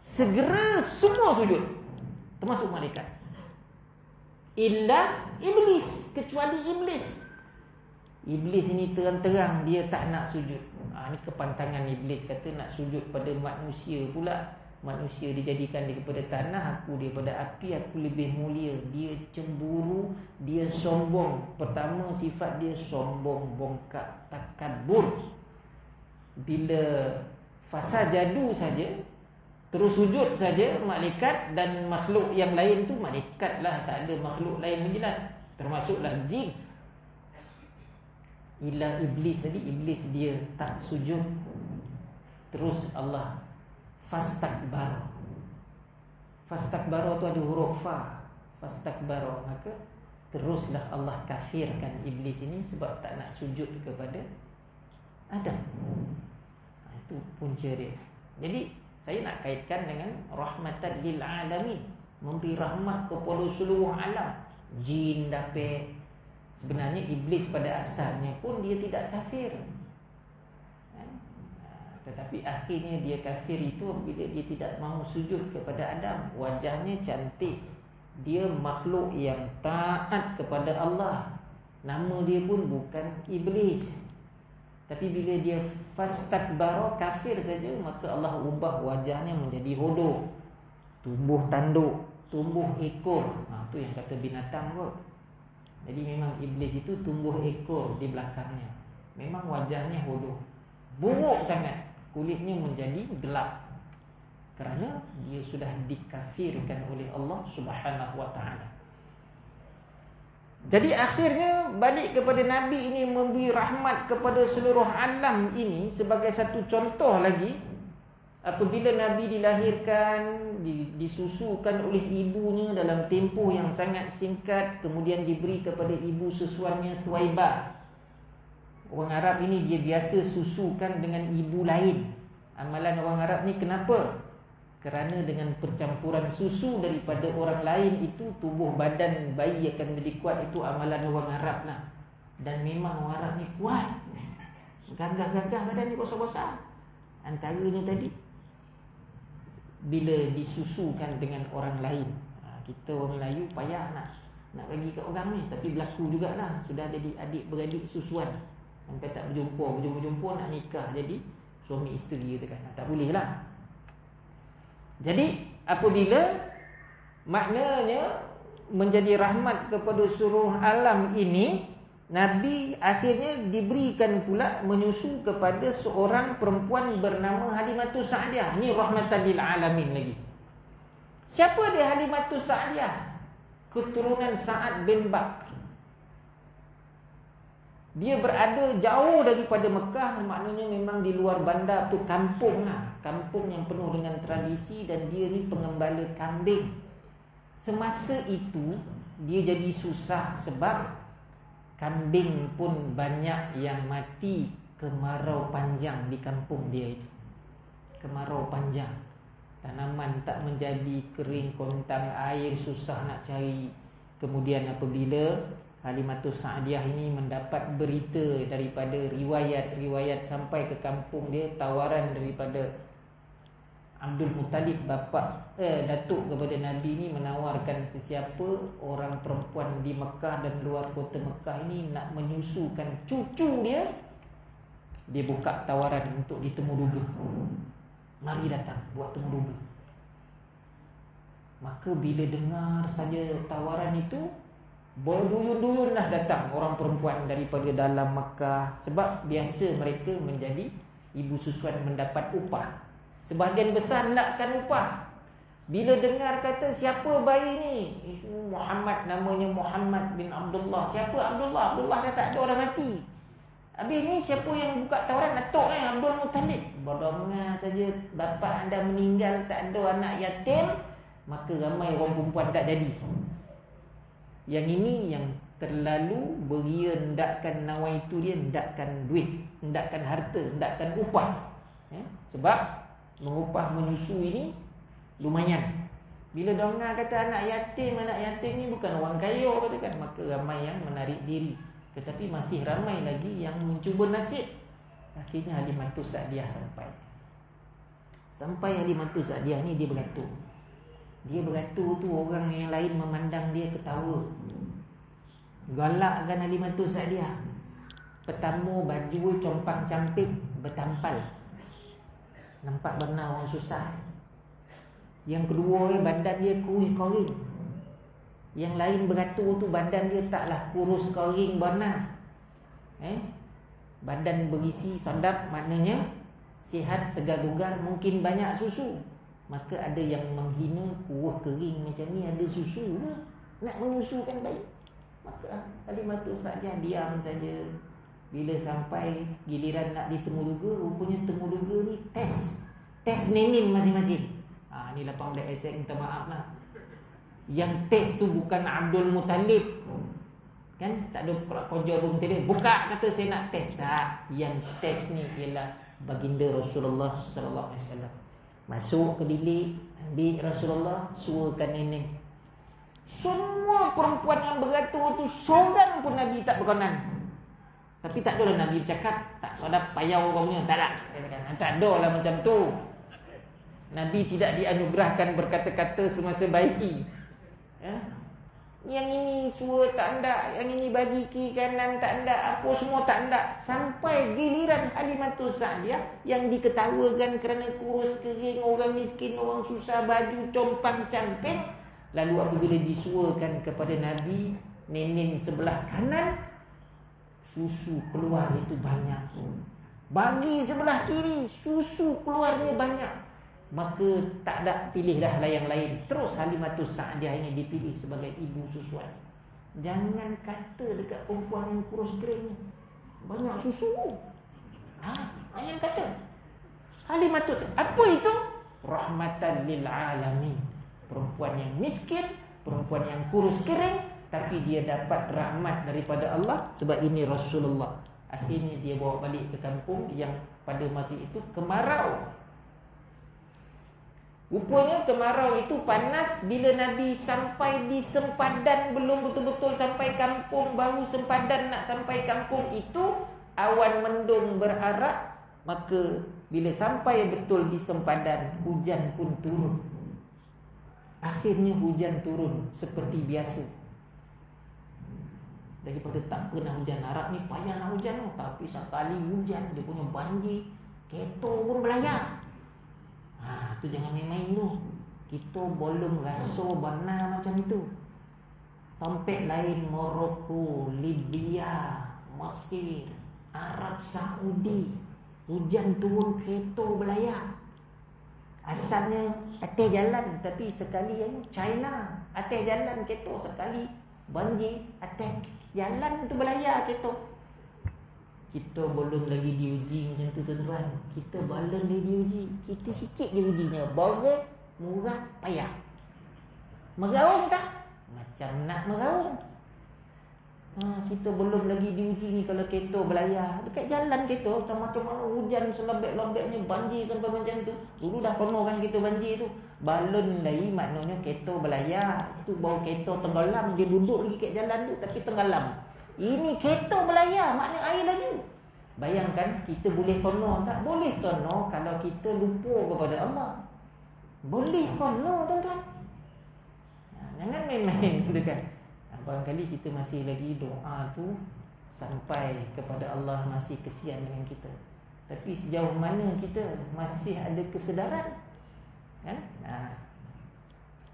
segera semua sujud, termasuk malaikat. Illa iblis, kecuali iblis. Iblis ini terang-terang dia tak nak sujud. Ini kepantangan iblis, kata nak sujud pada manusia pula. Manusia dijadikan daripada tanah, aku daripada api, aku lebih mulia. Dia cemburu, dia sombong. Pertama sifat dia sombong, bongkak, takabur. Bila fasajadu saja, terus sujud saja malaikat dan makhluk yang lain tu, malaikat lah, tak ada makhluk lain lagi lah, termasuklah jin. Illa iblis tadi, iblis dia tak sujud. Terus Allah fastakbara. Fastakbara tu ada huruf fa. Fastakbara, maka teruslah Allah kafirkan iblis ini sebab tak nak sujud kepada Adam. Itu punca dia. Jadi saya nak kaitkan dengan rahmatan lil alamin, memberi rahmat kepada seluruh alam. Jin dapat. Sebenarnya iblis pada asalnya pun dia tidak kafir, tetapi akhirnya dia kafir itu bila dia tidak mahu sujud kepada Adam. Wajahnya cantik, dia makhluk yang taat kepada Allah, nama dia pun bukan iblis. Tapi bila dia fastakbara, kafir saja, maka Allah ubah wajahnya menjadi hodoh, tumbuh tanduk, tumbuh ekor. Itu yang kata binatang kot. Jadi memang iblis itu tumbuh ekor di belakangnya. Memang wajahnya hodoh, buruk sangat, kulitnya menjadi gelap, kerana dia sudah dikafirkan oleh Allah Subhanahu wa ta'ala. Jadi akhirnya balik kepada Nabi ini memberi rahmat kepada seluruh alam ini. Sebagai satu contoh lagi, apabila Nabi dilahirkan, disusukan oleh ibunya dalam tempoh yang sangat singkat, kemudian diberi kepada ibu sesuannya Thuwaibah. Orang Arab ini dia biasa susukan dengan ibu lain. Amalan orang Arab ni kenapa? Kerana dengan percampuran susu daripada orang lain itu, tubuh badan bayi akan menjadi kuat. Itu amalan orang Arab lah. Dan memang orang Arab ni kuat, gagah-gagah badan ni, besar-besar. Antaranya tadi, bila disusukan dengan orang lain. Kita orang Melayu payah nak bagi kat orang ni, tapi berlaku jugalah. Sudah jadi adik-beradik susuan, sampai tak berjumpa nak nikah jadi suami isteri, kata kan. Tak boleh lah. Jadi apabila maknanya menjadi rahmat kepada seluruh alam ini, Nabi akhirnya diberikan pula menyusu kepada seorang perempuan bernama Halimatus Sa'diyah. Ini rahmatan lil alamin lagi. Siapa dia Halimatus Sa'diyah? Keturunan Sa'ad bin Bakr. Dia berada jauh daripada Mekah, maknanya memang di luar bandar tu, kampung lah. Kampung yang penuh dengan tradisi, dan dia ni pengembala kambing. Semasa itu dia jadi susah sebab kambing pun banyak yang mati kemarau panjang di kampung dia itu. Kemarau panjang, tanaman tak menjadi, kering kontang, air susah nak cari. Kemudian apabila Halimatus Sa'diyah ini mendapat berita daripada riwayat sampai ke kampung dia, tawaran daripada Abdul Muttalib, datuk kepada Nabi ni, menawarkan sesiapa orang perempuan di Mekah dan luar kota Mekah ini nak menyusukan cucu dia, dia buka tawaran untuk ditemuduga. Mari datang buat temuduga. Maka bila dengar saja tawaran itu, berduyun-duyunlah datang orang perempuan daripada dalam Mekah. Sebab biasa mereka menjadi ibu susuan mendapat upah. Sebahagian besar nakkan upah. Bila dengar kata siapa bayi ni, Muhammad, namanya Muhammad bin Abdullah. Siapa Abdullah? Abdullah dah tak ada, dah mati. Habis ni siapa yang buka tawaran? Datuk Abdul Muttalib. Berdengar saja bapa anda meninggal, tak ada anak yatim, maka ramai orang perempuan tak jadi. Yang ini yang terlalu beria, hendakkan nawai itu dia, hendakkan duit, hendakkan harta, hendakkan upah. Sebab mengupah menyusu ini lumayan. Bila dengar kata anak yatim ni bukan orang kaya katakan, maka ramai yang menarik diri. Tetapi masih ramai lagi yang mencuba nasib. Akhirnya Halimatus Sa'diyah sampai Halimatus Sa'diyah ni dia beratur. Dia beratur tu orang yang lain memandang dia ketawa. Galakkan Halimatus Sa'diyah. Pertama baju compang-camping, bertampal, nampak benar orang susah. Yang kedua badan dia kurus kering. Yang lain beratur tu badan dia taklah kurus kering benar. Badan berisi sadap, maknanya sihat, segar bugar, mungkin banyak susu. Maka ada yang menghina kurus kering macam ni ada susu ke? Nak menyusukan bayi. Maka Halimatus Sa'diyah diam saja. Bila sampai giliran nak ditemuduga, rupanya temuduga ni Tes nenin masing-masing. Ni 18 saya minta maaf lah. Yang tes tu bukan Abdul Muttalib. Kan tak ada kerja pun tadi. Buka kata saya nak tes. Tak. Yang tes ni ialah baginda Rasulullah sallallahu alaihi wasallam. Masuk ke bilik, ambil Rasulullah, suruhkan nenek. Semua perempuan yang beratur tu seorang pun Nabi tak berkenan. Tapi tak adalah Nabi bercakap, tak sedap payau orangnya, tak ada. Tak adalah macam tu. Nabi tidak dianugerahkan berkata-kata semasa bayi. Yang ini suruh tak ada, yang ini bagi kiri kanan tak ada, apa semua tak ada. Sampai giliran Halimatus Sa'diyah yang diketawakan kerana kurus kering, orang miskin, orang susah, baju compang-camping. Lalu apabila disuruhkan kepada Nabi, nenek sebelah kanan, susu keluar itu banyak. Bagi sebelah kiri, susu keluarnya banyak. Maka tak ada pilih dah lah yang lain. Terus Halimatus Sa'diyah ini dipilih sebagai ibu susuan. Jangan kata dekat perempuan yang kurus kering ni banyak susu. Jangan kata. Halimatus, apa itu? Rahmatan lil alamin. Perempuan yang miskin, perempuan yang kurus kering, tapi dia dapat rahmat daripada Allah. Sebab ini Rasulullah. Akhirnya dia bawa balik ke kampung yang pada masa itu kemarau. Rupanya kemarau itu panas. Bila Nabi sampai di sempadan, belum betul-betul sampai kampung, baru sempadan nak sampai kampung itu, awan mendung berarak. Maka bila sampai betul di sempadan, hujan pun turun. Akhirnya hujan turun seperti biasa. Daripada tak pernah hujan, Arab ni payah nak hujan, tapi sekali hujan dia punya banjir, kereta pun belayar. Tu jangan main-main tu. Kita belum rasa benar macam itu. Tempat lain Morocco, Libya, Mesir, Arab Saudi, hujan turun kereta belayar. Asalnya atas jalan, tapi sekali yang China atas jalan kereta, sekali banjir atas jalan tu belayar kereta. Kita belum lagi diuji macam tu tuan-tuan. Kita belum lagi diuji. Kita sikit je ujinya. Berat, murah, payah. Meraung tak? Macam nak meraung. Kita belum lagi diuji ni kalau kereta belayar. Dekat jalan kereta, macam mana hujan selembek-lembeknya, banjir sampai macam tu. Dulu dah penuh kan kita banjir tu. Balon lagi maknanya kereta belayar. Itu bawa kereta tenggelam. Dia duduk lagi kat jalan tu tapi tenggelam. Ini kereta belayar, makna air laju. Bayangkan kita boleh kono tak? Boleh kono kalau kita lupa kepada Allah. Boleh kono tuan-tuan. Jangan main-main gitu kan. Barangkali kita masih lagi doa tu sampai kepada Allah, masih kesian dengan kita. Tapi sejauh mana kita masih ada kesedaran kan?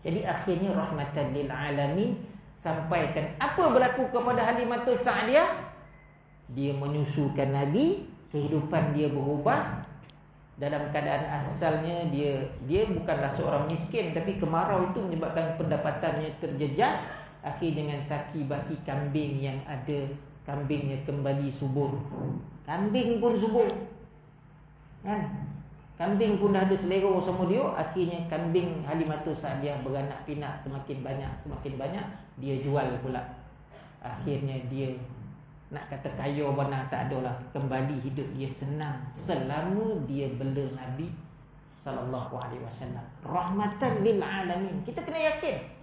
Jadi akhirnya rahmatan lil alamin sampaikan apa berlaku kepada Halimatus Sa'diyah. Dia menyusukan Nabi, kehidupan dia berubah. Dalam keadaan asalnya dia bukanlah seorang miskin, tapi kemarau itu menyebabkan pendapatannya terjejas. Akhir dengan saki baki kambing yang ada, kambingnya kembali subur. Kambing pun subur kan? Kambing pun dah ada selera sama dia. Akhirnya kambing Halimatus Sa'diyah beranak pinak semakin banyak. Dia jual pula. Akhirnya dia nak kata kaya benar tak adalah. Kembali hidup dia senang selama dia bela Nabi SAW. Rahmatan lil alamin. Kita kena yakin.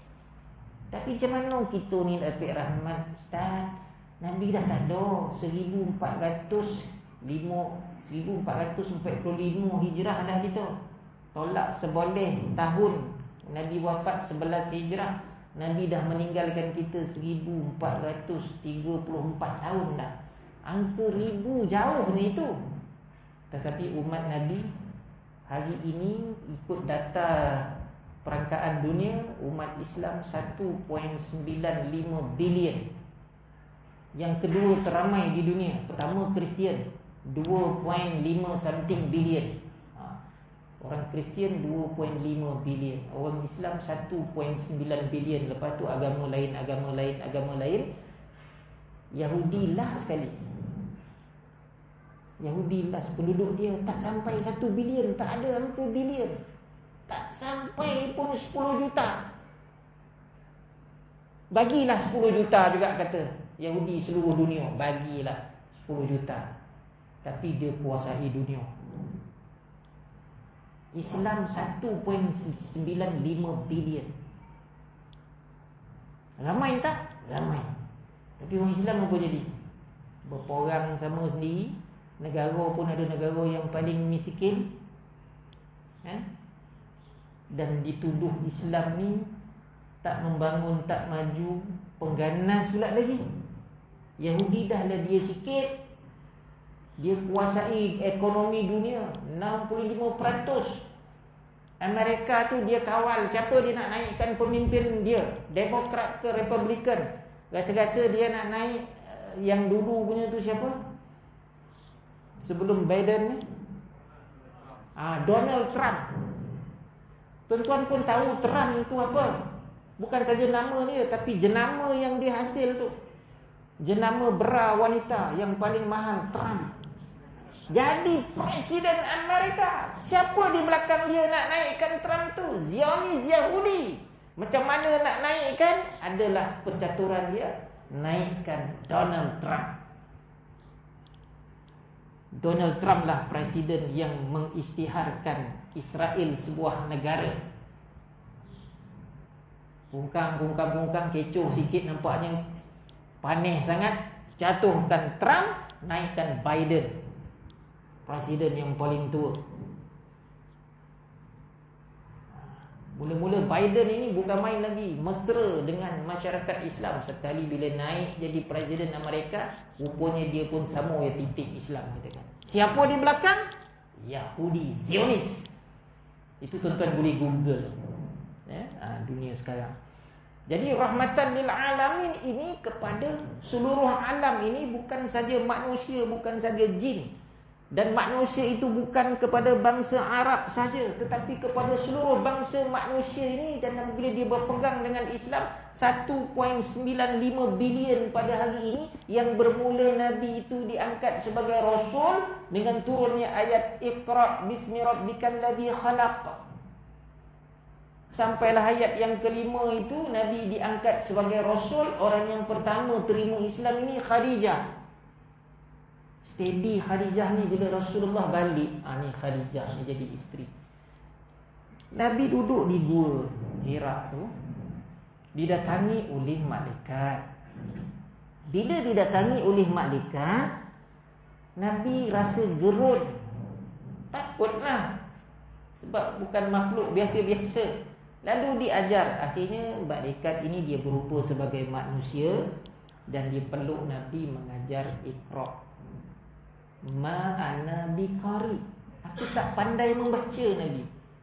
Tapi macam mana kita ni dapat rahmat, Ustaz? Nabi dah tak ada. 1445 hijrah dah kita. Tolak seboleh tahun Nabi wafat 11 hijrah. Nabi dah meninggalkan kita 1434 tahun dah. Angka ribu jauh ni itu. Tetapi umat Nabi hari ini ikut data perangkaan dunia, umat Islam 1.95 bilion. Yang kedua teramai di dunia. Pertama Kristian 2.5 something bilion. Orang Kristian 2.5 bilion. Orang Islam 1.9 bilion. Lepas tu agama lain. Yahudi last sekali. Yahudi last, penduduk dia tak sampai 1 bilion. Tak ada angka bilion. Tak sampai pun 10 juta. Bagilah 10 juta juga kata Yahudi seluruh dunia. Bagilah 10 juta. Tapi dia kuasai dunia. Islam 1.95 bilion. Ramai tak? Ramai. Tapi orang Islam apa jadi? Berperang sama sendiri. Negara pun ada negara yang paling miskin kan? Dan dituduh Islam ni tak membangun, tak maju, pengganas pula lagi. Yahudi dah lah dia sikit, dia kuasai ekonomi dunia 65%. Amerika tu dia kawal. Siapa dia nak naikkan pemimpin dia, Demokrat ke Republikan. Rasa-rasa dia nak naik yang dulu punya tu siapa? Sebelum Biden ni, Donald Trump. Tuan-tuan pun tahu Trump itu apa. Bukan saja nama dia, tapi jenama yang dia hasil tu. Jenama bera wanita yang paling mahal, Trump. Jadi Presiden Amerika. Siapa di belakang dia nak naikkan Trump tu? Zionis Yahudi. Macam mana nak naikkan? Adalah percaturan dia. Naikkan Donald Trump. Donald Trump lah presiden yang mengisytiharkan Israel sebuah negara. Bungkang, kecoh sikit nampaknya panih sangat. Jatuhkan Trump, naikkan Biden, presiden yang paling tua. Mula-mula Biden ini bukan main lagi, mesra dengan masyarakat Islam. Sekali bila naik jadi presiden Amerika, rupanya dia pun sama ya titik Islam kita kan. Siapa di belakang? Yahudi, Zionis. Itu tuan-tuan boleh Google. dunia sekarang. Jadi rahmatan lil alamin ini kepada seluruh alam ini, bukan saja manusia, bukan saja jin. Dan manusia itu bukan kepada bangsa Arab saja, tetapi kepada seluruh bangsa manusia ini. Dan apabila dia berpegang dengan Islam, 1.95 bilion pada hari ini, yang bermula Nabi itu diangkat sebagai Rasul dengan turunnya ayat Iqra bismi rabbikal ladzi khalaq. Sampailah ayat yang kelima itu Nabi diangkat sebagai Rasul. Orang yang pertama terima Islam ini Khadijah. Steady Khadijah ni bila Rasulullah balik, ni Khadijah ni jadi isteri. Nabi duduk di gua Hira tu, didatangi oleh malaikat. Bila didatangi oleh malaikat, Nabi rasa gerun, takutlah, sebab bukan makhluk biasa-biasa. Lalu diajar. Akhirnya malaikat ini dia berupa sebagai manusia, dan dia peluk Nabi mengajar Iqra. Ma ana biqari, aku tak pandai membaca.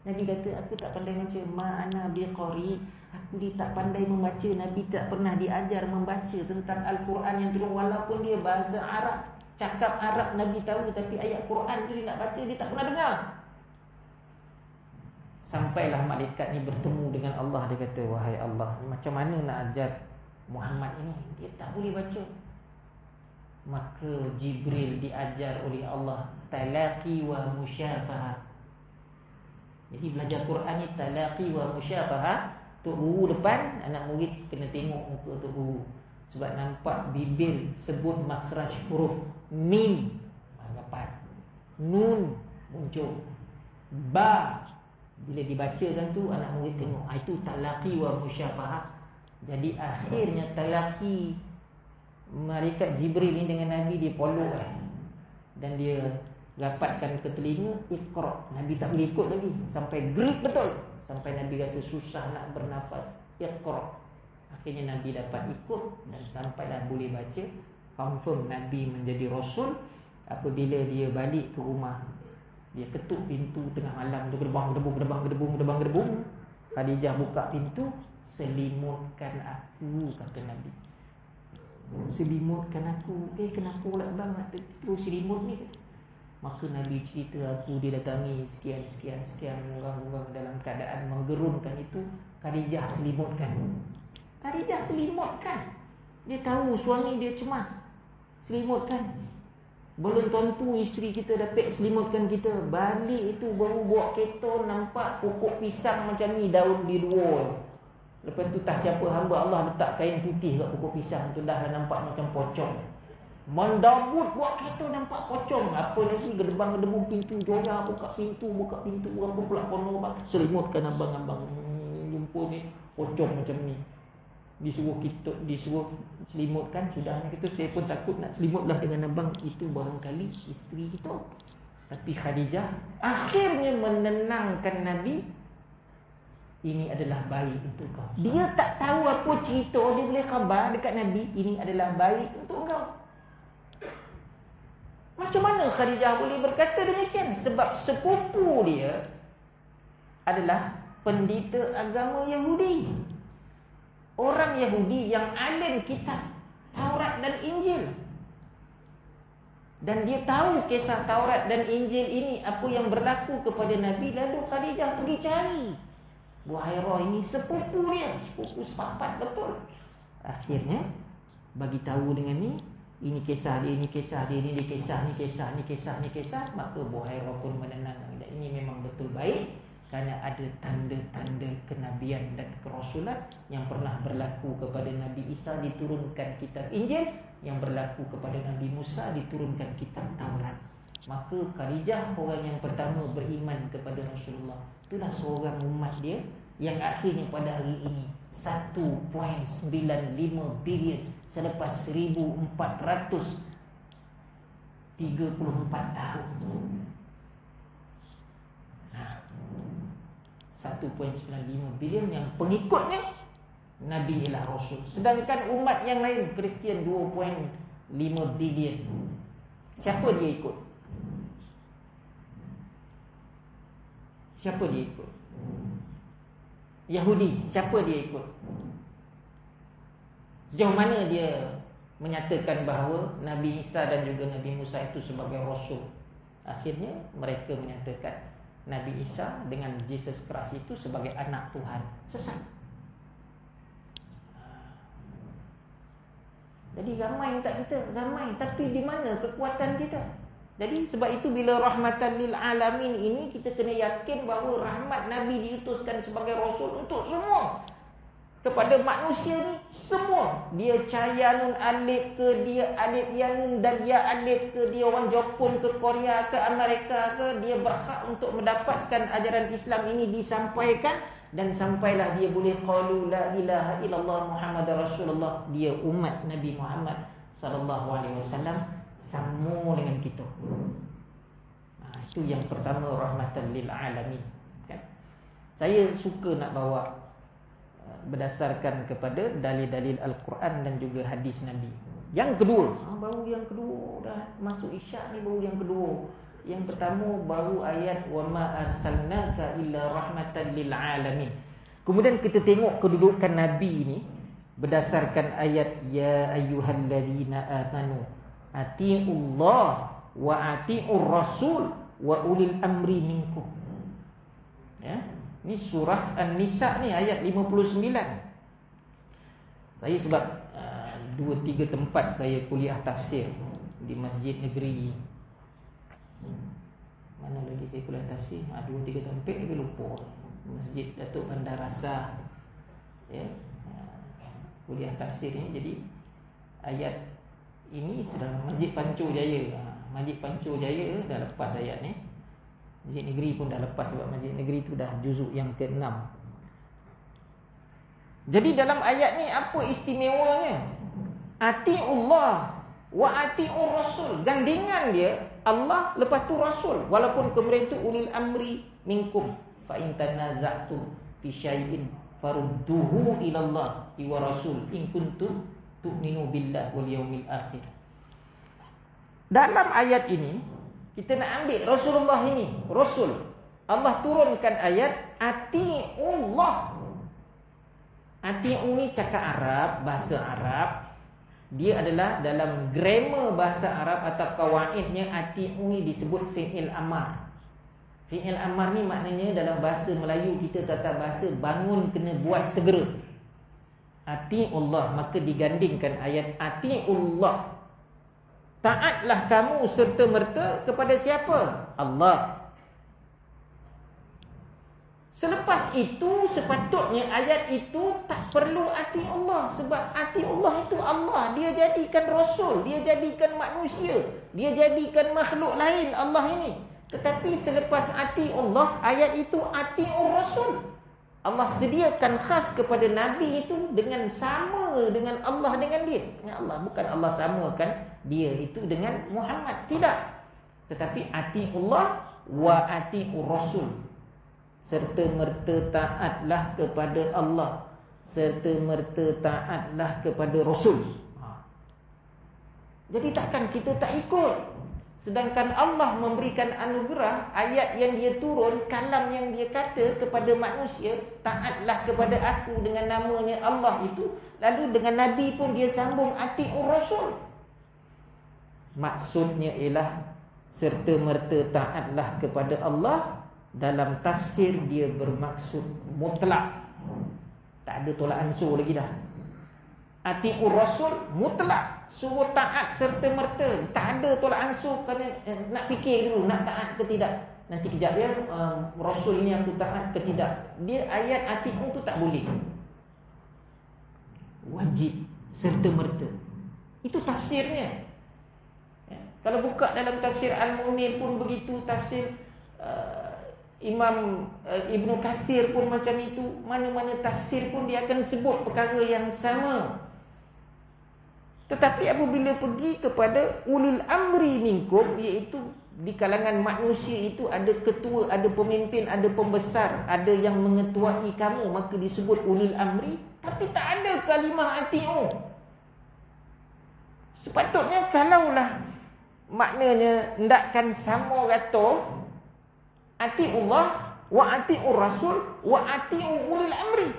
Nabi kata aku tak pandai membaca. Ma ana biqari, aku dia tak pandai membaca. Nabi tak pernah diajar membaca tentang Al-Quran yang turun. Walaupun dia bahasa Arab, cakap Arab Nabi tahu, tapi ayat Quran tu dia nak baca, dia tak pernah dengar. Sampailah malaikat ni bertemu dengan Allah. Dia kata, wahai Allah, macam mana nak ajar Muhammad ini? Dia tak boleh baca. Maka Jibril diajar oleh Allah talaqi wa musyafahah. Jadi belajar Quran ni talaqi wa musyafahah. Tok guru depan, anak murid kena tengok muka tok guru, sebab nampak bibir sebut makhraj huruf mim dapat, nun muncul, ba bila dibacakan tu anak murid tengok. Itu talaqi wa musyafahah. Jadi akhirnya talaqi malaikat Jibril ni dengan Nabi, dia polok dan dia dapatkan ke telinga Iqra. Nabi tak boleh ikut lagi, sampai gerik betul, sampai Nabi rasa susah nak bernafas. Iqra. Akhirnya Nabi dapat ikut dan sampailah boleh baca. Confirm Nabi menjadi Rasul. Apabila dia balik ke rumah, dia ketuk pintu tengah malam, dia gedebung. Khadijah buka pintu. Selimutkan aku, kata Nabi. Selimutkan aku. Kenapa pula bang nak terus selimut ni? Maka Nabi cerita, aku didatangi sekian orang-orang dalam keadaan menggerunkan itu. Khadijah selimutkan. Khadijah selimutkan. Dia tahu suami dia cemas. Selimutkan. Belum tentu isteri kita dapat selimutkan kita. Balik itu baru bawa kereta, nampak pokok pisang macam ni, daun di luar. Lepas tu tak siapa hamba Allah letak kain putih kat pokok pisang tu, dah nampak macam pocong. Mendabut buat kereta nampak pocong. Apa lagi, gedebang-gedebung pintu, joya buka pintu. Apa pula kono bang, selimutkan abang-abang. Jumpa ni pocong macam ni. Disuruh selimutkan. Sudahnya kita, saya pun takut nak selimutlah dengan abang. Itu barangkali isteri kita. Tapi Khadijah akhirnya menenangkan Nabi. Ini adalah baik untuk kau. Dia tak tahu apa cerita, dia boleh khabar dekat Nabi, ini adalah baik untuk kau. Macam mana Khadijah boleh berkata demikian? Sebab sepupu dia adalah pendeta agama Yahudi. Orang Yahudi yang alim kitab Taurat dan Injil. Dan dia tahu kisah Taurat dan Injil ini, apa yang berlaku kepada Nabi. Lalu Khadijah pergi cari. Buhairah ini sepupu dia, sepupu sepapat betul. Akhirnya bagi tahu dengan ni, ini kisah dia, ini kisah dia, ini kisah. Maka Buhairah pun menenangkan. Dan ini memang betul baik, kerana ada tanda-tanda kenabian dan kerasulan yang pernah berlaku kepada Nabi Isa, diturunkan kitab Injil. Yang berlaku kepada Nabi Musa, diturunkan kitab Taurat. Maka Khadijah orang yang pertama beriman kepada Rasulullah. Itulah seorang umat dia yang akhirnya pada hari ini 1.95 bilion selepas 1434 tahun. 1.95 bilion yang pengikutnya Nabi ialah Rasul. Sedangkan umat yang lain, Kristian 2.5 bilion. Siapa dia ikut? Siapa dia ikut? Yahudi, siapa dia ikut? Sejauh mana dia menyatakan bahawa Nabi Isa dan juga Nabi Musa itu sebagai Rasul? Akhirnya mereka menyatakan Nabi Isa dengan Jesus Christ itu sebagai anak Tuhan. Sesat. Jadi ramai tak kita? Ramai. Tapi di mana kekuatan kita? Jadi sebab itu bila rahmatan lil alamin ini, kita kena yakin bahawa rahmat Nabi diutuskan sebagai Rasul untuk semua. Kepada manusia ni semua. Dia Cayanun alif ke, dia alif yanun dan ya alif ke, dia orang Jepun ke, Korea ke, Amerika ke, dia berhak untuk mendapatkan ajaran Islam ini disampaikan. Dan sampailah dia boleh qalu la ilaha illallah Muhammadar Rasulullah. Dia umat Nabi Muhammad sallallahu alaihi wasallam sama dengan kita. Itu yang pertama, rahmatan lil alamin, kan? Saya suka nak bawa berdasarkan kepada dalil-dalil Al-Quran dan juga hadis Nabi. Yang kedua, baru yang kedua, dah masuk Isyak ni baru yang kedua. Yang pertama baru ayat wa ma arsalnaka illa rahmatan lil alamin. Kemudian kita tengok kedudukan Nabi ini berdasarkan ayat ya ayyuhallazina amanu atiiullah wa atiiur rasul wa ulil amri minkum. Ya, ini surah An-Nisa ni ayat 59. Saya sebab 2-3 tempat saya kuliah tafsir di masjid negeri. Mana lagi saya kuliah tafsir? 2-3 tempat lagi lupa. Masjid Datuk Bandar Rasah. Ya. Kuliah tafsir ni, jadi ayat ini sudah Masjid Pancu Jaya. Masjid Pancu Jaya dah lepas ayat ni. Masjid negeri pun dah lepas sebab masjid negeri tu dah juzuk yang ke-6. Jadi dalam ayat ni apa istimewanya? Atiullah wa atiur rasul. Gandingan dia Allah lepas tu Rasul. Walaupun kemudian tu ulil amri minkum. Fa in tanaza'tum fi syai'in farudduhu ila Allah wa rasul in kuntum tu'minu billah wal yaumil akhir. Dalam ayat ini kita nak ambil Rasulullah ini, Rasul. Allah turunkan ayat atiullah. Ati'u ni cakap Arab, bahasa Arab. Dia adalah dalam grammar bahasa Arab atau kawaidnya ati'u ni disebut fi'il amar. Fi'il amar ni maknanya dalam bahasa Melayu kita tata bahasa bangun kena buat segera. Ati'ullah, maka digandingkan ayat ati'ullah. Taatlah kamu serta-merta kepada siapa? Allah. Selepas itu sepatutnya ayat itu tak perlu ati'ullah. Sebab ati'ullah itu Allah. Dia jadikan Rasul, dia jadikan manusia, dia jadikan makhluk lain Allah ini. Tetapi selepas ati'ullah, ayat itu ati'ur Rasul. Allah sediakan khas kepada Nabi itu dengan sama dengan Allah dengan dia. Dengan Allah, bukan Allah samakan dia itu dengan Muhammad. Tidak. Tetapi ati'ullah wa ati'ur Rasul. Serta merta taatlah kepada Allah, serta merta taatlah kepada Rasul. Jadi takkan kita tak ikut. Sedangkan Allah memberikan anugerah, ayat yang dia turun, kalam yang dia kata kepada manusia, taatlah kepada aku dengan namanya Allah itu. Lalu dengan Nabi pun dia sambung ati'ur Rasul. Maksudnya ialah serta merta taatlah kepada Allah. Dalam tafsir dia bermaksud mutlak. Tak ada tolak ansur lagi dah. Ati'ur Rasul mutlak, suruh taat serta merta. Tak ada tolak ansur kerana nak fikir dulu nak taat ke tidak. Nanti kejap ya, Rasul ini aku taat ke tidak. Dia ayat ati'u tu tak boleh. Wajib serta merta. Itu tafsirnya. Ya. Kalau buka dalam tafsir Al-Munir pun begitu, tafsir Imam Ibnu Kathir pun macam itu. Mana-mana tafsir pun dia akan sebut perkara yang sama. Tetapi apabila pergi kepada ulil amri minkum, iaitu di kalangan manusia itu ada ketua, ada pemimpin, ada pembesar, ada yang mengetuai kamu, maka disebut ulil amri. Tapi tak ada kalimah ati'u. Sepatutnya kalaulah maknanya hendakkan sama rata ati'ullah wa ati'ur rasul wa ati'u ulil amri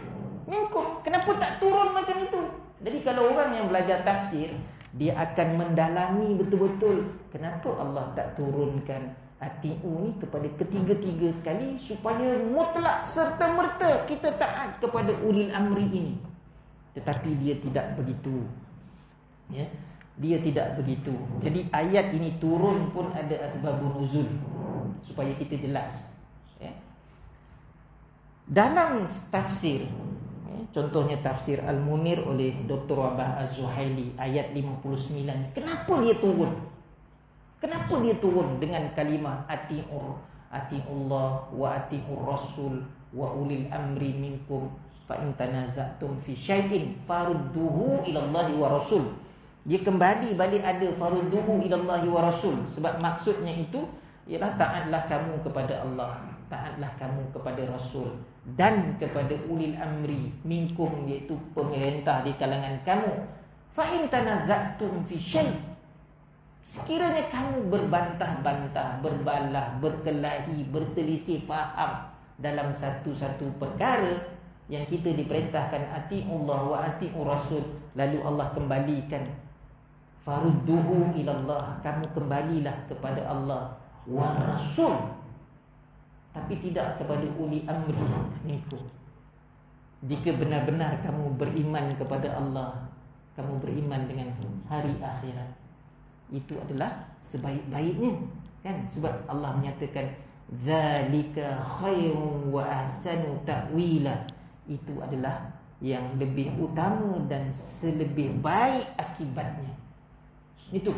minkum. Kenapa tak turun macam itu? Jadi kalau orang yang belajar tafsir, dia akan mendalami betul-betul kenapa Allah tak turunkan ati'u ni kepada ketiga-tiga sekali, supaya mutlak serta merta kita taat kepada ulil amri ini. Tetapi dia tidak begitu, ya, dia tidak begitu. Jadi ayat ini turun pun ada asbabun nuzul, supaya kita jelas, ya. Dalam tafsir, ya, contohnya tafsir Al-Munir oleh Dr. Wabah Az-Zuhaili, ayat 59, kenapa dia turun? Kenapa dia turun dengan kalimah ati'ullah wa ati'ur rasul wa ulil amri minkum fa in tanaza'tum fi syai'in farudduhu ila Allah wa rasul. Dia kembali balik ada farudduhu ila Allah wa rasul, sebab maksudnya itu ialah taatlah kamu kepada Allah, taatlah kamu kepada Rasul dan kepada ulil amri minkum, iaitu pemerintah di kalangan kamu. Fa in tanaza'tum fi syai', sekiranya kamu berbantah-bantah, berbalah, berkelahi, berselisih faham dalam satu-satu perkara yang kita diperintahkan ati'ullah wa ati'ur rasul, lalu Allah kembalikan farudduhu ilallah, kamu kembalilah kepada Allah wa rasul, tapi tidak kepada uli amri minkum. Jika benar-benar kamu beriman kepada Allah, kamu beriman dengan hari akhirat, itu adalah sebaik-baiknya, kan? Sebab Allah menyatakan zalika khairun wa ahsanu ta'wila, itu adalah yang lebih utama dan selebih baik akibatnya. Itu,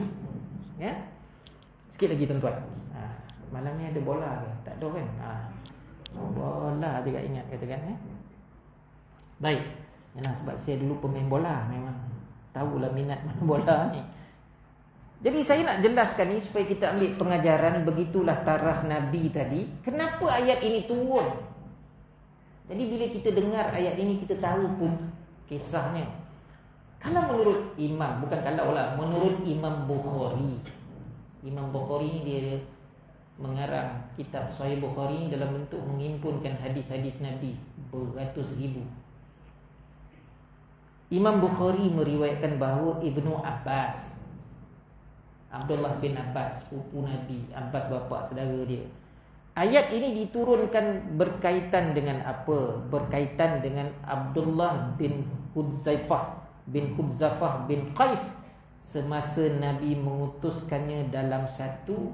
ya. Sikit lagi tuan-tuan. Malam ni ada bola ke? Tak ada kan? Bola juga ingat katakan, ya. Baik. Yalah, sebab saya dulu pemain bola, memang tahulah minat main bola ni. Jadi saya nak jelaskan ni supaya kita ambil pengajaran. Begitulah taraf Nabi tadi. Kenapa ayat ini turun? Jadi bila kita dengar ayat ini, kita tahu pun kisahnya. Kalau menurut imam, bukan kalau lah, menurut Imam Bukhari. Imam Bukhari ni dia mengarang kitab Sahih Bukhari ni dalam bentuk menghimpunkan hadis-hadis Nabi beratus ribu. Imam Bukhari meriwayatkan bahawa Ibnu Abbas, Abdullah bin Abbas, sepupu Nabi, Abbas bapa saudara dia. Ayat ini diturunkan berkaitan dengan apa? Berkaitan dengan Abdullah bin Hudzafah bin Qais, semasa Nabi mengutuskannya dalam satu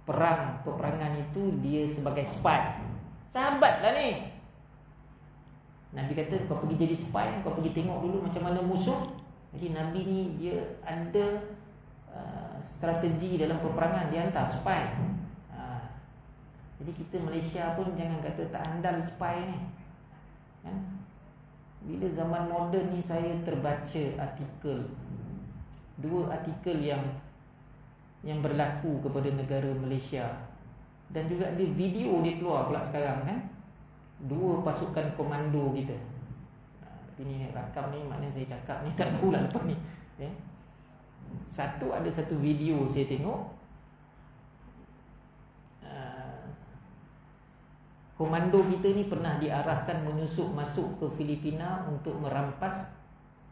peperangan itu, dia sebagai spy. Sahabat lah ni. Nabi kata, kau pergi jadi spy, kau pergi tengok dulu macam mana musuh. Jadi Nabi ni dia ada strategi dalam peperangan, dia hantar spy. Jadi kita Malaysia pun jangan kata tak andal spy ni, kan? Bila zaman moden ni saya terbaca artikel, dua artikel yang berlaku kepada negara Malaysia, dan juga ada video dia keluar pula sekarang, kan? Dua pasukan komando kita. Ini rakam ni, maknanya saya cakap ni tak tahulah lepas ni, ya? Ada satu video saya tengok, komando kita ni pernah diarahkan menyusup masuk ke Filipina untuk merampas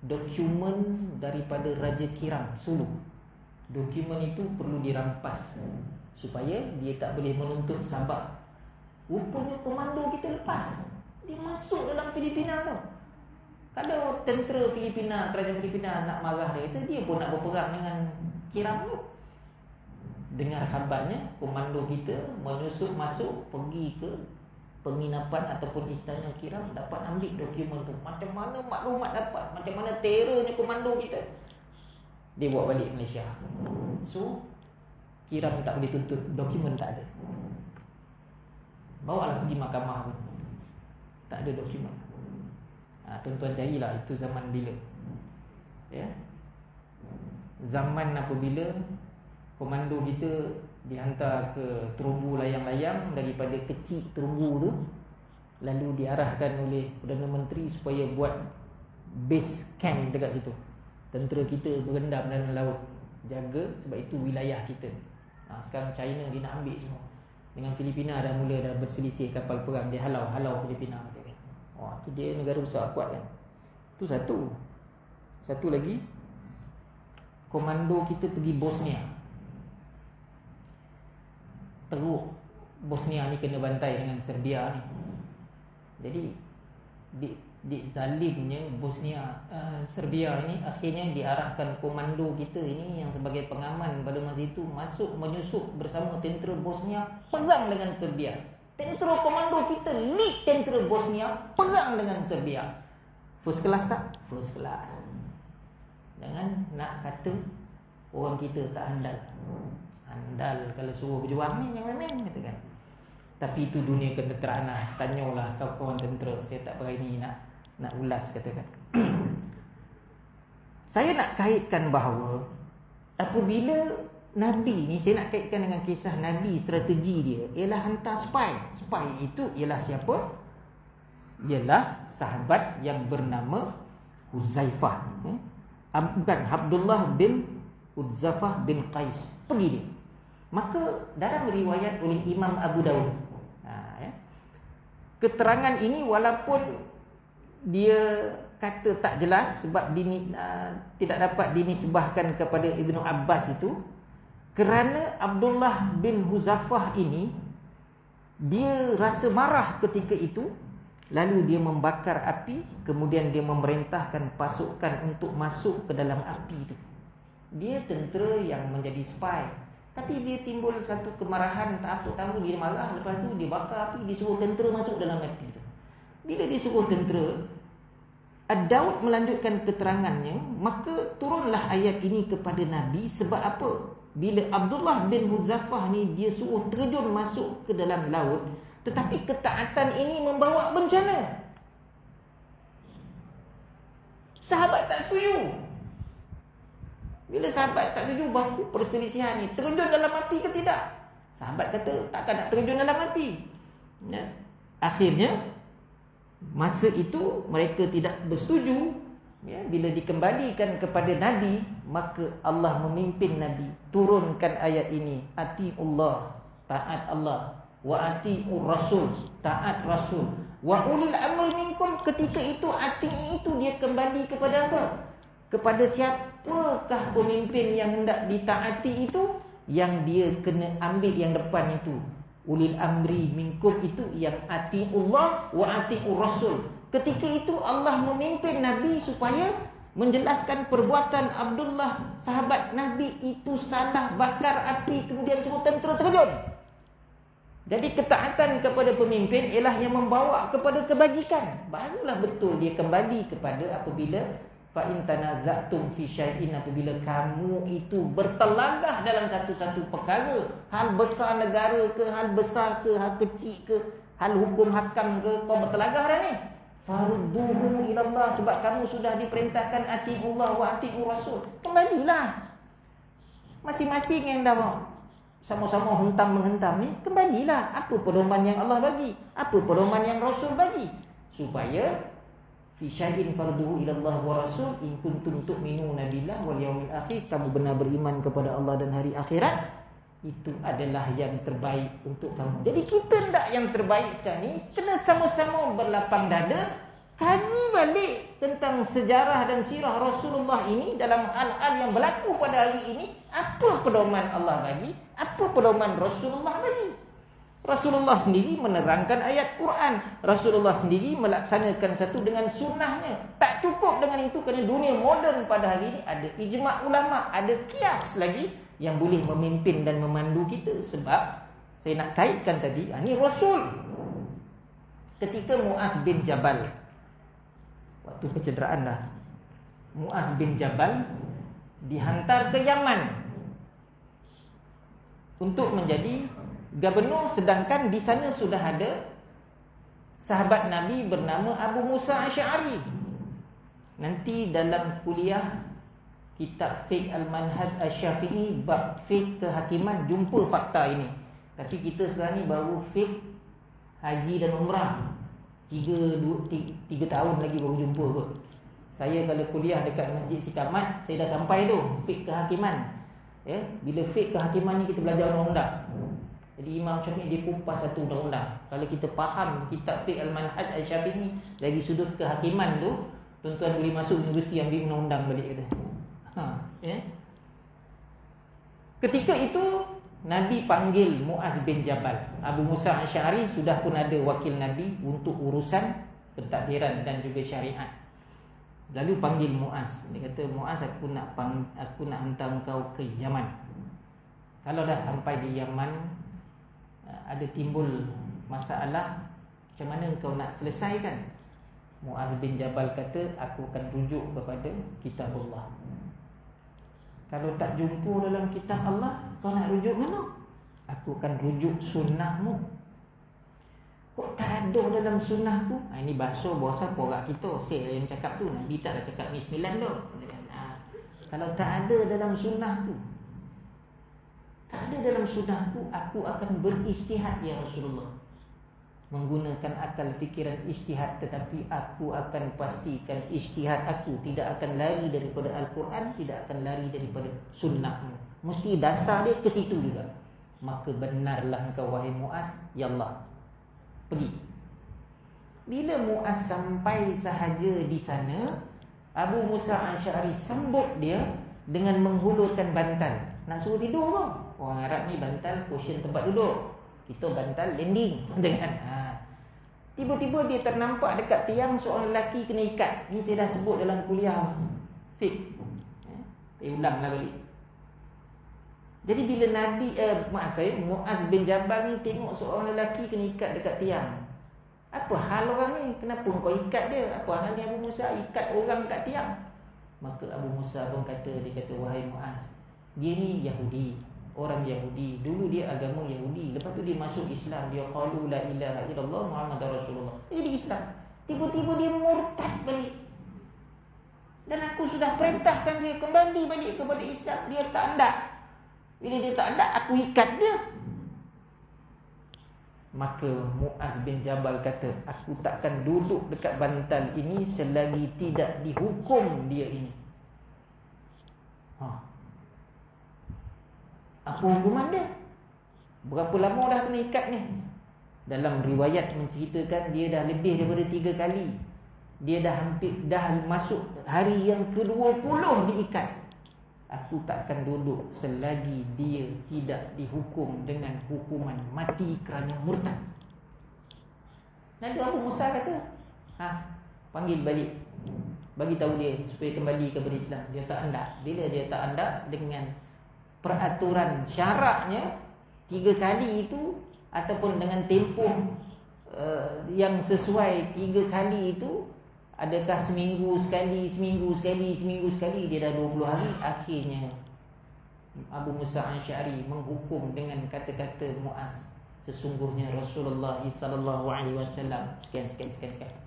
dokumen daripada Raja Kiram Sulu. Dokumen itu perlu dirampas supaya dia tak boleh menuntut Sabah. Rupanya komando kita lepas, dia masuk dalam Filipina tau. Kalau tentera Filipina, kerajaan Filipina nak marah dia, kata dia pun nak berperang dengan Kiram tu. Dengar khabarnya, komando kita menyusup masuk, pergi ke penginapan ataupun istana Kiram, dapat ambil dokumen tu. Macam mana maklumat dapat, macam mana terornya komando kita, dia bawa balik Malaysia. So Kiram tak boleh tuntut, dokumen tak ada. Bawalah pergi mahkamah pun tak ada dokumen. Tuan-tuan carilah itu zaman bila, ya? Zaman apabila komando kita dihantar ke terumbu layang-layang, daripada kecil terumbu tu, lalu diarahkan oleh Perdana Menteri supaya buat base camp dekat situ. Tentera kita berendam dalam laut, jaga, sebab itu wilayah kita. Sekarang China dia nak ambil semua. dengan Filipina dah mula dah berselisih kapal perang, dia halau Filipina kata kan. Wah, tu dia negara besar kuat kan. Tu satu lagi, komando kita pergi Bosnia. Teruk Bosnia ni kena bantai dengan Serbia ni. Jadi di zalimnya Bosnia, Serbia ini akhirnya diarahkan komando kita ini yang sebagai pengaman pada masa itu masuk menyusup bersama tentera Bosnia perang dengan Serbia. Tentera komando kita lead tentera Bosnia perang dengan Serbia. First class tak? First class. Jangan nak kata orang kita tak handal. Handal kalau suruh berjuang ni yang main-main kata kan. Tapi itu dunia ketenteraan lah. Tanyalah kawan-kawan tentera. Saya tak berani nak ulas katakan. Saya nak kaitkan bahawa apabila Nabi ni, saya nak kaitkan dengan kisah Nabi, strategi dia ialah hantar spy. Spy itu ialah siapa? Ialah sahabat yang bernama Huzaifah. Bukan, Abdullah bin Udzafah bin Qais. Pergi dia. Maka dalam riwayat oleh Imam Abu Daud, keterangan ini walaupun dia kata tak jelas sebab tidak dapat dinisbahkan kepada Ibnu Abbas itu, kerana Abdullah bin Huzafah ini dia rasa marah ketika itu, lalu dia membakar api, kemudian dia memerintahkan pasukan untuk masuk ke dalam api itu. Dia tentera yang menjadi spy, tapi dia timbul satu kemarahan, tak tahu dia marah, lepas tu dia bakar api, disuruh tentera masuk dalam api itu. Bila disuruh tentera, Daud melanjutkan keterangannya, maka turunlah ayat ini kepada Nabi. Sebab apa? Bila Abdullah bin Huzafah ni dia suruh terjun masuk ke dalam laut, tetapi ketaatan ini membawa bencana. Sahabat tak setuju. Bila sahabat tak setuju, baru perselisihan ni. Terjun dalam api ke tidak? Sahabat kata takkan nak terjun dalam api. Akhirnya masa itu mereka tidak bersetuju. Bila dikembalikan kepada Nabi, maka Allah memimpin Nabi turunkan ayat ini. Atiullah, taat Allah, wa atiur rasul, taat rasul, wa ulil amri minkum. Ketika itu ati itu dia kembali kepada apa? Kepada siapakah pemimpin yang hendak ditaati itu? Yang dia kena ambil yang depan itu. Ulil amri minkum itu yang atiullah wa atiur rasul. Ketika itu Allah memimpin Nabi supaya menjelaskan perbuatan Abdullah, sahabat Nabi itu salah, bakar api, kemudian suruh tentera terjun. Jadi ketaatan kepada pemimpin ialah yang membawa kepada kebajikan. Barulah betul dia kembali kepada apabila fa in tanaza'tum fi syai'in, apabila kamu itu bertelagah dalam satu-satu perkara, hal besar negara ke, hal besar ke, hal kecil ke, hal hukum hakam ke, kau bertelagah dah ni, farudduhu ilallah, sebab kamu sudah diperintahkan atiullah wa atiur rasul. Kembalilah. Masing-masing yang dah sama-sama hentam-menghentam ni, kembalilah. Apa pedoman yang Allah bagi? Apa pedoman yang Rasul bagi? Supaya fi syai'in farduhu ilallah wa rasul in kuntum tu'minuna billah wal yaumil akhir, kamu benar beriman kepada Allah dan hari akhirat, itu adalah yang terbaik untuk kamu. Jadi kita hendak yang terbaik sekarang ni kena sama-sama berlapang dada, kaji balik tentang sejarah dan sirah Rasulullah ini dalam hal-hal yang berlaku pada hari ini. Apa pedoman Allah bagi, apa pedoman Rasulullah bagi. Rasulullah sendiri menerangkan ayat Quran, Rasulullah sendiri melaksanakan satu dengan sunnahnya. Tak cukup dengan itu, kerana dunia moden pada hari ini ada ijma' ulama', ada kias lagi yang boleh memimpin dan memandu kita. Sebab saya nak kaitkan tadi, ini Rasul ketika Muaz bin Jabal, waktu kecederaan dah, Muaz bin Jabal dihantar ke Yaman untuk menjadi gubernur, sedangkan di sana sudah ada sahabat Nabi bernama Abu Musa Asy'ari. Nanti dalam kuliah kitab Fiqh Al-Manhaj Asy-Syafi'i bab fiqh kehakiman jumpa fakta ini. Tapi kita sekarang ni baru fiqh haji dan umrah 3 tahun lagi baru jumpa kot. Saya kalau kuliah dekat Masjid Sikamat, saya dah sampai tu fiqh kehakiman. Bila fiqh kehakiman ni kita belajar undang-undang. Jadi Imam Syafi'i dia kupas satu undang-undang. Kalau kita faham kitab Fiqh Al-Manhaj Al-Syafi'i dari sudut kehakiman tu, tuan-tuan boleh masuk universiti ambil undang-undang balik kata. Ya. Ketika itu Nabi panggil Muaz bin Jabal. Abu Musa Asy'ari sudah pun ada wakil Nabi untuk urusan pentadbiran dan juga syariat. Lalu panggil Muaz. Dia kata, Muaz, aku nak hantar engkau ke Yaman. Kalau dah sampai di Yaman, ada timbul masalah, macam mana engkau nak selesaikan? Muaz bin Jabal kata, aku akan rujuk kepada kitab Allah. Kalau tak jumpa dalam kitab Allah, kau nak rujuk mana? Aku akan rujuk sunnahmu. Kok tak ada dalam sunnahku? Ini bahasa porak kita. Saya yang cakap tu, Nabi tak dah cakap ni 9 tu. Kalau tak ada dalam sunnahku, tak ada dalam sunnahku, aku akan berijtihad ya Rasulullah. Menggunakan akal fikiran ijtihad, tetapi aku akan pastikan ijtihad aku tidak akan lari daripada Al-Quran, tidak akan lari daripada sunnahmu. Mesti dasar dia ke situ juga. Maka benarlah engkau wahai Muaz, ya Allah, pergi. Bila Muaz sampai sahaja di sana, Abu Musa Asy'ari sambut dia dengan menghulurkan bantal. Nak suruh tidur ke? Orang Arab ni bantal cushion tempat duduk, kita bantal landing dengan tiba-tiba dia ternampak dekat tiang seorang lelaki kena ikat. Ini saya dah sebut dalam kuliah fiqh. Saya ulanglah balik. Jadi bila Muaz bin Jabal ni tengok seorang lelaki kena ikat dekat tiang. Apa hal orang ni? Kenapa kau ikat dia? Apa halnya Abu Musa ikat orang dekat tiang? Maka Abu Musa pun kata, wahai Muaz, dia ni Yahudi, orang Yahudi. Dulu dia agama Yahudi, lepas tu dia masuk Islam. Dia qalu la ilaha illallah Muhammadar Rasulullah, jadi Islam. Tiba-tiba dia murtad balik, dan aku sudah perintahkan dia kembali balik kepada Islam. Dia tak hendak. Bila dia tak hendak, aku ikat dia. Maka Muaz bin Jabal kata, aku takkan duduk dekat bantal ini selagi tidak dihukum dia ini. Apa hukuman dia? Berapa lama dah kena ikat ni? Dalam riwayat menceritakan dia dah lebih daripada 3 kali. Dia dah masuk hari yang ke-20 diikat. Aku takkan duduk selagi dia tidak dihukum dengan hukuman mati kerana murtad. Lalu Abu Musa kata, panggil balik, bagi tahu dia supaya kembali kepada Islam. Dia tak hendak. Bila dia tak hendak, dengan peraturan syaraknya 3 kali itu, ataupun dengan tempoh yang sesuai 3 kali itu, adakah seminggu sekali, dia dah 20 hari. Akhirnya Abu Musa Asy'ari menghukum dengan kata-kata Muaz, sesungguhnya Rasulullah sallallahu alaihi wasallam sekian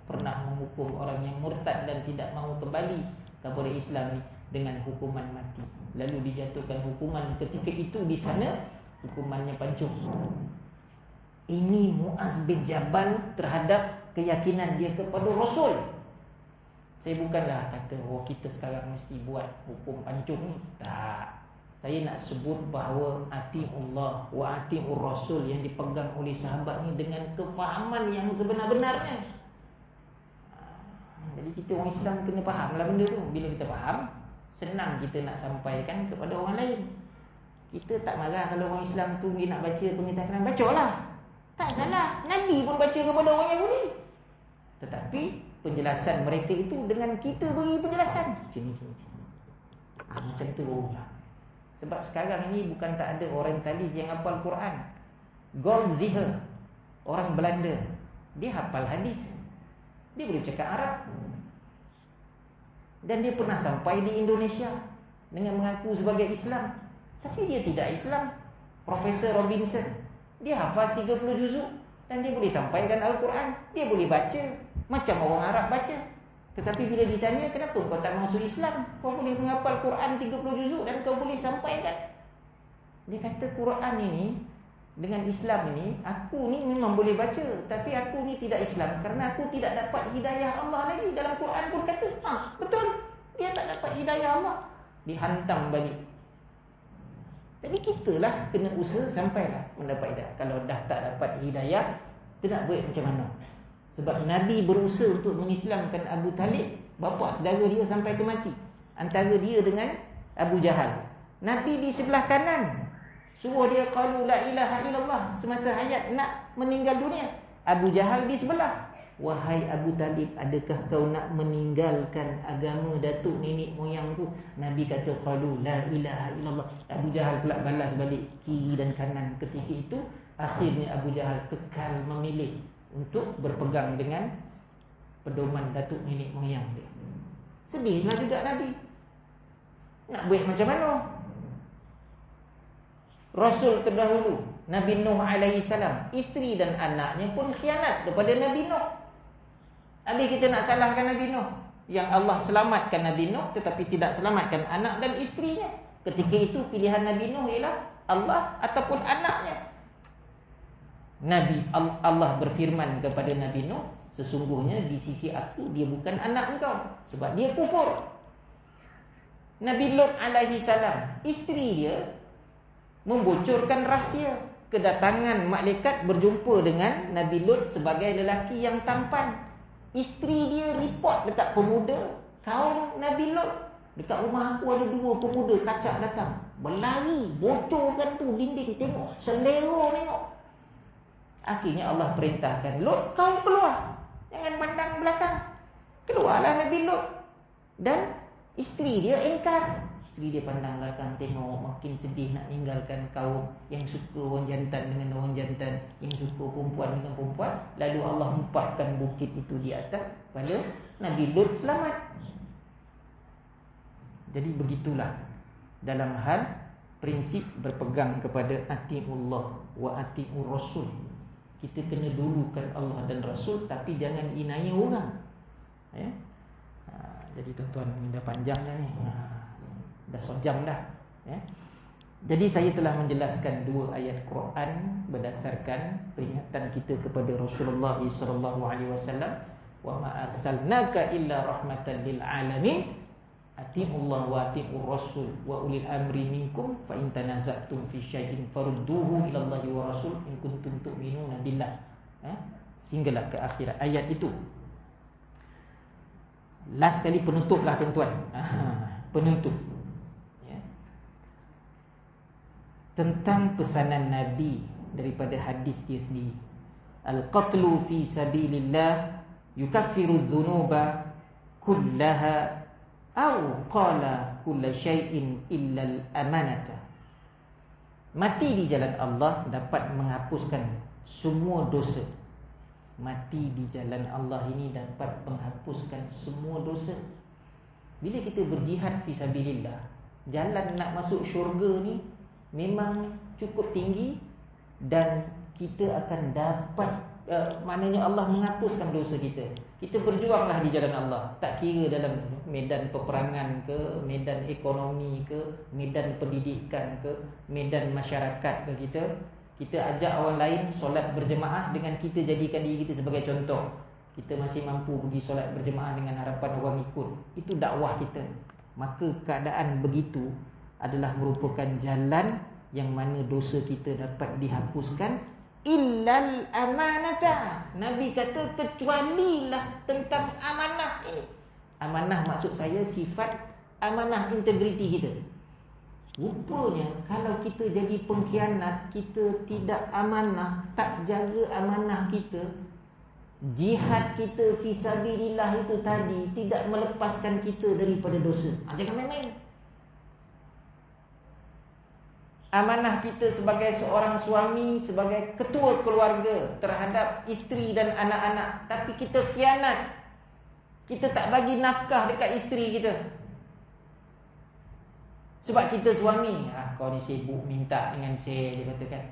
pernah menghukum orang yang murtad dan tidak mahu kembali kepada Islam dengan hukuman mati. Lalu dijatuhkan hukuman ketika itu di sana, hukumannya pancung. Ini Muaz bin Jabal terhadap keyakinan dia kepada Rasul. Saya bukanlah kata kita sekarang mesti buat hukum pancung ni. Tak. Saya nak sebut bahawa atiullah wa atiur Rasul yang dipegang oleh sahabat ni dengan kefahaman yang sebenar-benarnya. Jadi kita orang Islam kena fahamlah benda tu. Bila kita faham, senang kita nak sampaikan kepada orang lain. Kita tak marah kalau orang Islam tu dia nak baca pengetahuan, bacalah. Tak salah. Nabi pun baca kepada orang Yahudi. Tetapi penjelasan mereka itu dengan kita beri penjelasan macam tu lah. Sebab sekarang ni bukan tak ada orientalis yang hafal Quran. Goldziher, orang Belanda, dia hafal hadis, dia boleh cakap Arab, dan dia pernah sampai di Indonesia dengan mengaku sebagai Islam, tapi dia tidak Islam. Profesor Robinson, dia hafaz 30 juzuk dan dia boleh sampaikan Al-Quran, dia boleh baca macam orang Arab baca. Tetapi bila ditanya, kenapa kau tak masuk Islam? Kau boleh menghafal Quran 30 juzuk dan kau boleh sampaikan. Dia kata Quran ini dengan Islam ini, aku ni memang boleh baca, tapi aku ni tidak Islam kerana aku tidak dapat hidayah Allah lagi. Dalam Quran pun kata, betul, dia tak dapat hidayah Allah. Dihantam balik. Jadi kita lah kena usaha sampailah mendapat hidayah. Kalau dah tak dapat hidayah, kita nak buat macam mana? Sebab Nabi berusaha untuk mengislamkan Abu Talib, bapa saudara dia sampai ke mati. Antara dia dengan Abu Jahal. Nabi di sebelah kanan, suruh dia qalu la ilaha illallah semasa hayat nak meninggal dunia. Abu Jahal di sebelah. Wahai Abu Talib, adakah kau nak meninggalkan agama datuk nenek moyangku? Nabi kata qalu la ilaha illallah. Abu Jahal pula balas balik kiri dan kanan. Ketika itu akhirnya Abu Jahal kekal memilih untuk berpegang dengan pedoman datuk nenek moyang dia. Sedihlah juga Nabi. Nak buat macam mana? Rasul terdahulu Nabi Nuh alaihi salam, isteri dan anaknya pun khianat kepada Nabi Nuh. Habis kita nak salahkan Nabi Nuh, yang Allah selamatkan Nabi Nuh tetapi tidak selamatkan anak dan isterinya. Ketika itu pilihan Nabi Nuh ialah Allah ataupun anaknya. Allah berfirman kepada Nabi Nuh, sesungguhnya di sisi aku dia bukan anak engkau sebab dia kufur. Nabi Lut alaihi salam, isteri dia membocorkan rahsia kedatangan malaikat berjumpa dengan Nabi Lut sebagai lelaki yang tampan. Isteri dia report dekat pemuda kaum Nabi Lut, dekat rumah aku ada 2 pemuda kacak datang. Berlari, bocorkan tu dinding, tengok, selera tengok. Akhirnya Allah perintahkan, Lut kau keluar, jangan pandang belakang. Keluarlah Nabi Lut. Dan isteri dia engkar. Isteri dia pandang belakang, tengok, makin sedih nak tinggalkan kaum yang suka orang jantan dengan orang jantan, yang suka perempuan dengan perempuan. Lalu Allah hempaskan bukit itu di atas pada Nabi Lut selamat. Jadi begitulah dalam hal prinsip berpegang kepada atiullah wa atiur rasul. Kita kena dulukan Allah dan Rasul, tapi jangan inai orang. Ya. Jadi tuan-tuan, ini dah panjang dah ni. Dah sejam dah, ya. Jadi saya telah menjelaskan 2 ayat Quran berdasarkan peringatan kita kepada Rasulullah sallallahu alaihi wasallam, wa ma arsalnaka illa rahmatan lil alamin, atiullah wa atiur rasul wa ulil amri minkum, fa in tanaza'tum fi syai'in farudduhu ila Allahi wa rasul in kuntum tu'minuna billah. Sehinggalah ke akhir ayat itu. Last kali penutuplah tuan-tuan. Penutup. Tentang pesanan Nabi daripada hadis dia sendiri. Al-qatlu fi sabilillah yukaffiru dhunuba kullaha aw qala kulla syai'in illa al-amanata. Mati di jalan Allah dapat menghapuskan semua dosa. Mati di jalan Allah ini dapat menghapuskan semua dosa. Bila kita berjihad fi sabilillah, jalan nak masuk syurga ni memang cukup tinggi dan kita akan dapat maknanya Allah menghapuskan dosa kita. Kita berjuanglah di jalan Allah, tak kira dalam medan peperangan ke, medan ekonomi ke, medan pendidikan ke, medan masyarakat ke kita. Kita ajak orang lain solat berjemaah dengan kita jadikan diri kita sebagai contoh. Kita masih mampu pergi solat berjemaah dengan harapan orang ikut. Itu dakwah kita. Maka keadaan begitu adalah merupakan jalan yang mana dosa kita dapat dihapuskan illal amanata. Nabi kata kecualilah tentang amanah ini. Amanah maksud saya sifat amanah, integriti kita. Rupanya kalau kita jadi pengkhianat, kita tidak amanah, tak jaga amanah kita, jihad kita fisabilillah itu tadi tidak melepaskan kita daripada dosa. Jangan main-main. Amanah kita sebagai seorang suami, sebagai ketua keluarga terhadap isteri dan anak-anak, tapi kita khianat, kita tak bagi nafkah dekat isteri kita. Sebab kita suami, kau ni sibuk minta dengan saya, dia katakan.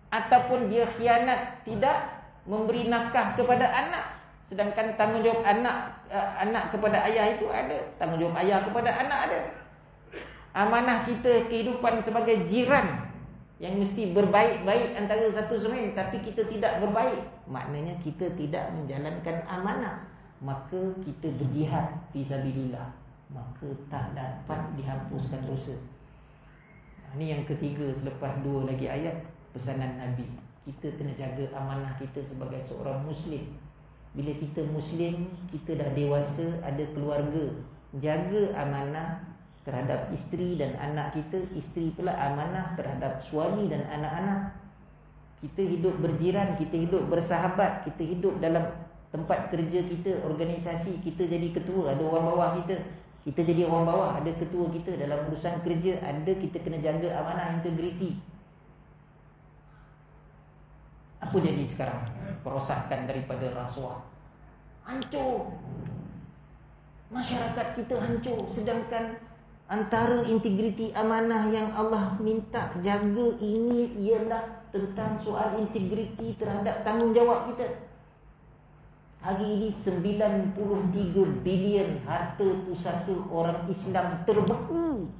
Ataupun dia khianat, tidak memberi nafkah kepada anak, sedangkan tanggungjawab anak kepada ayah itu ada, tanggungjawab ayah kepada anak ada. Amanah kita kehidupan sebagai jiran yang mesti berbaik-baik antara satu sama lain, tapi kita tidak berbaik, maknanya kita tidak menjalankan amanah. Maka kita berjihad fisabilillah, maka tak dapat dihapuskan dosa. Ini yang ketiga selepas dua lagi ayat pesanan Nabi. Kita kena jaga amanah kita sebagai seorang Muslim. Bila kita Muslim, kita dah dewasa, ada keluarga, jaga amanah terhadap isteri dan anak kita. Isteri pula amanah terhadap suami dan anak-anak. Kita hidup berjiran, kita hidup bersahabat, kita hidup dalam tempat kerja kita, organisasi, kita jadi ketua, ada orang bawah kita. Kita jadi orang bawah, ada ketua kita. Dalam urusan kerja, ada kita kena jaga amanah, integriti. Apa jadi sekarang? Kerosakan daripada rasuah hancur. Masyarakat kita hancur. Sedangkan antara integriti amanah yang Allah minta jaga ini ialah tentang soal integriti terhadap tanggungjawab kita. Hari ini 93 bilion harta pusaka orang Islam terbeku.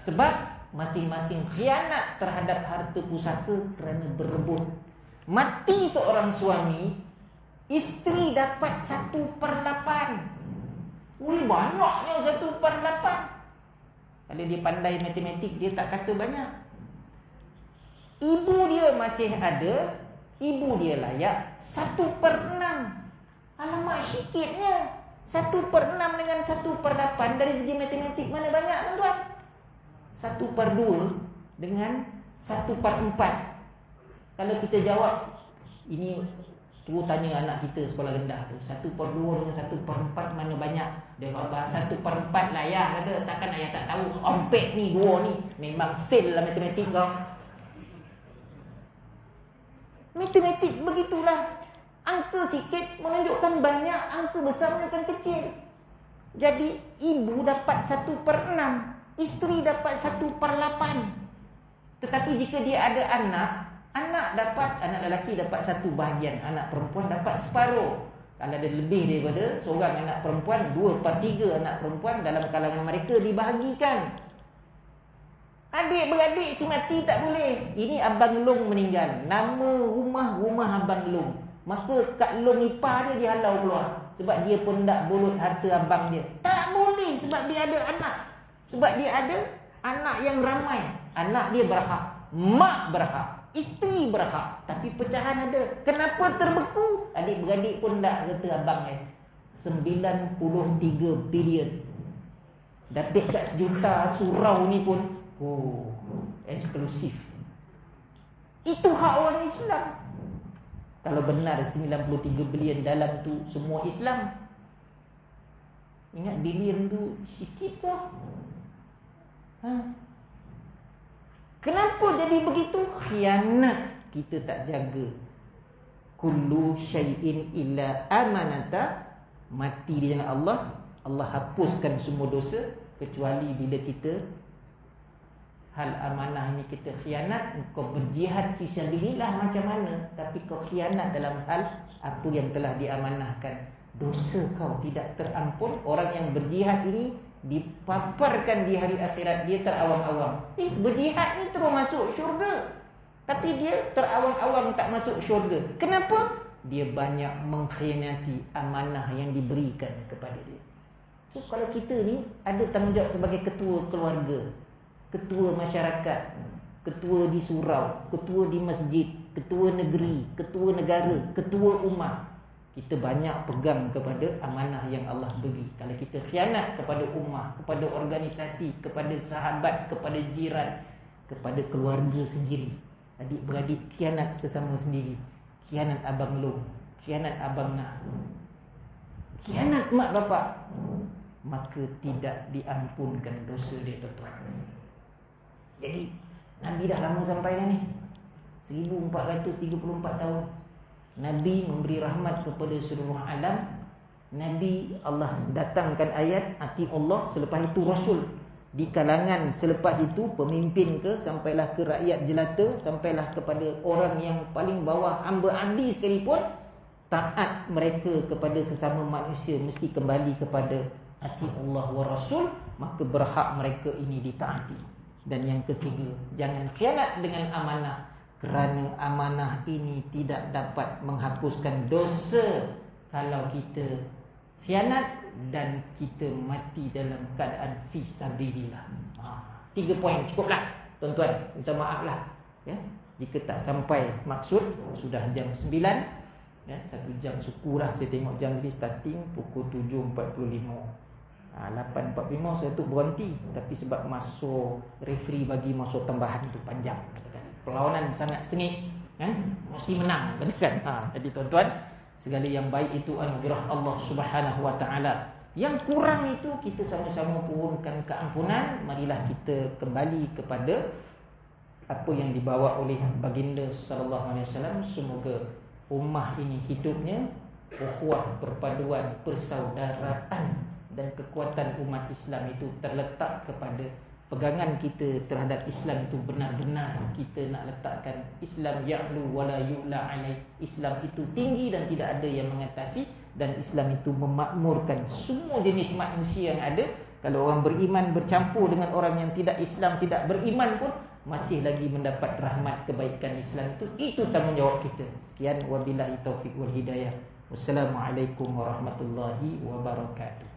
Sebab masing-masing khianat terhadap harta pusaka kerana berebut. Mati seorang suami, isteri dapat 1/8. Wih, banyaknya 1/8. Kalau dia pandai matematik, dia tak kata banyak. Ibu dia masih ada, ibu dia layak 1/6. Alamak, sikitnya 1/6 dengan 1/8 dari segi matematik mana banyak, tuan-tuan? 1/2 dengan 1/4. Kalau kita jawab, ini terus tanya anak kita sekolah rendah tu, 1/2 dengan 1/4 mana banyak? Dia kata 1/4 lah ayah, kata. Takkan ayah tak tahu? Ompek ni, 2 ni. Memang fail lah matematik kau. Matematik begitulah. Angka sikit menunjukkan banyak, angka besar menunjukkan kecil. Jadi ibu dapat 1/6, isteri dapat 1/8. Tetapi jika dia ada anak lelaki dapat 1/2, anak perempuan dapat separuh. Kalau ada lebih daripada seorang anak perempuan, 2/3 anak perempuan dalam kalangan mereka dibahagikan. Adik-beradik si mati tak boleh. Ini Abang Long meninggal, nama rumah Abang Long. Maka Kak Long ipar dia dihalau keluar. Sebab dia pun tak bolot harta abang dia. Tak boleh sebab dia ada anak. Sebab dia ada anak yang ramai. Anak dia berhak, mak berhak, isteri berhak. Tapi pecahan ada. Kenapa terbeku? Adik-beradik pun tak, kata abang dia. 93 bilion. Dapat kat sejuta surau ni pun eksklusif. Itu hak orang Islam. Kalau benar 93 bilion dalam tu semua Islam, ingat bilion tu sikit ke? Kenapa jadi begitu? Khianat. Kita tak jaga. Kullu syai'in illa amanata. Mati di jalan Allah, Allah hapuskan semua dosa, kecuali bila kita hal amanah ini kita khianat. Kau berjihad fisabilillah macam mana, tapi kau khianat dalam hal apa yang telah diamanahkan, dosa kau tidak terampun. Orang yang berjihad ini dipaparkan di hari akhirat, dia terawang-awang. Berjihad ni terus masuk syurga, tapi dia terawang-awang tak masuk syurga. Kenapa? Dia banyak mengkhianati amanah yang diberikan kepada dia. So kalau kita ni ada tanggungjawab sebagai ketua keluarga, ketua masyarakat, ketua di surau, ketua di masjid, ketua negeri, ketua negara, ketua umat, kita banyak pegang kepada amanah yang Allah beri. Kalau kita khianat kepada ummah, kepada organisasi, kepada sahabat, kepada jiran, kepada keluarga sendiri, adik-beradik, khianat sesama sendiri, khianat abang long, khianat abang nah, khianat mak bapak, maka tidak diampunkan dosa dia, tuan-tuan. Jadi Nabi dah lama sampai dah ni, 1434 tahun. Nabi memberi rahmat kepada seluruh alam. Nabi, Allah datangkan ayat ati Allah, selepas itu Rasul. Di kalangan selepas itu pemimpin ke, sampailah ke rakyat jelata, sampailah kepada orang yang paling bawah, hamba abdi sekalipun, taat mereka kepada sesama manusia mesti kembali kepada ati Allah wa Rasul, maka berhak mereka ini ditaati. Dan yang ketiga, jangan khianat dengan amanah, kerana amanah ini tidak dapat menghapuskan dosa kalau kita khianat, dan kita mati dalam keadaan fi sabilillah. 3 poin cukuplah tuan-tuan. Minta maaflah ya jika tak sampai maksud. Sudah jam 9 ya, 1 jam sukulah. Saya tengok jam ni starting pukul 7.45. 8.45 saya tu berhenti, tapi sebab masuk referee bagi masuk tambahan tu panjang, katakan. Perlawanan sangat sengit mesti menang, katakan. Jadi tuan-tuan, segala yang baik itu anugerah Allah Subhanahu wa taala. Yang kurang itu kita sama-sama pohonkan keampunan. Marilah kita kembali kepada apa yang dibawa oleh baginda sallallahu alaihi wasallam. Semoga ummah ini hidupnya ukhuwah, perpaduan, persaudaraan, dan kekuatan umat Islam itu terletak kepada pegangan kita terhadap Islam itu benar-benar kita nak letakkan Islam ya'lu wala yu'la alaih. Islam itu tinggi dan tidak ada yang mengatasi, dan Islam itu memakmurkan semua jenis manusia yang ada. Kalau orang beriman bercampur dengan orang yang tidak Islam, tidak beriman pun masih lagi mendapat rahmat kebaikan Islam itu. Itu tanggungjawab kita. Sekian, wabillahi taufiq wal hidayah. Wassalamualaikum warahmatullahi wabarakatuh.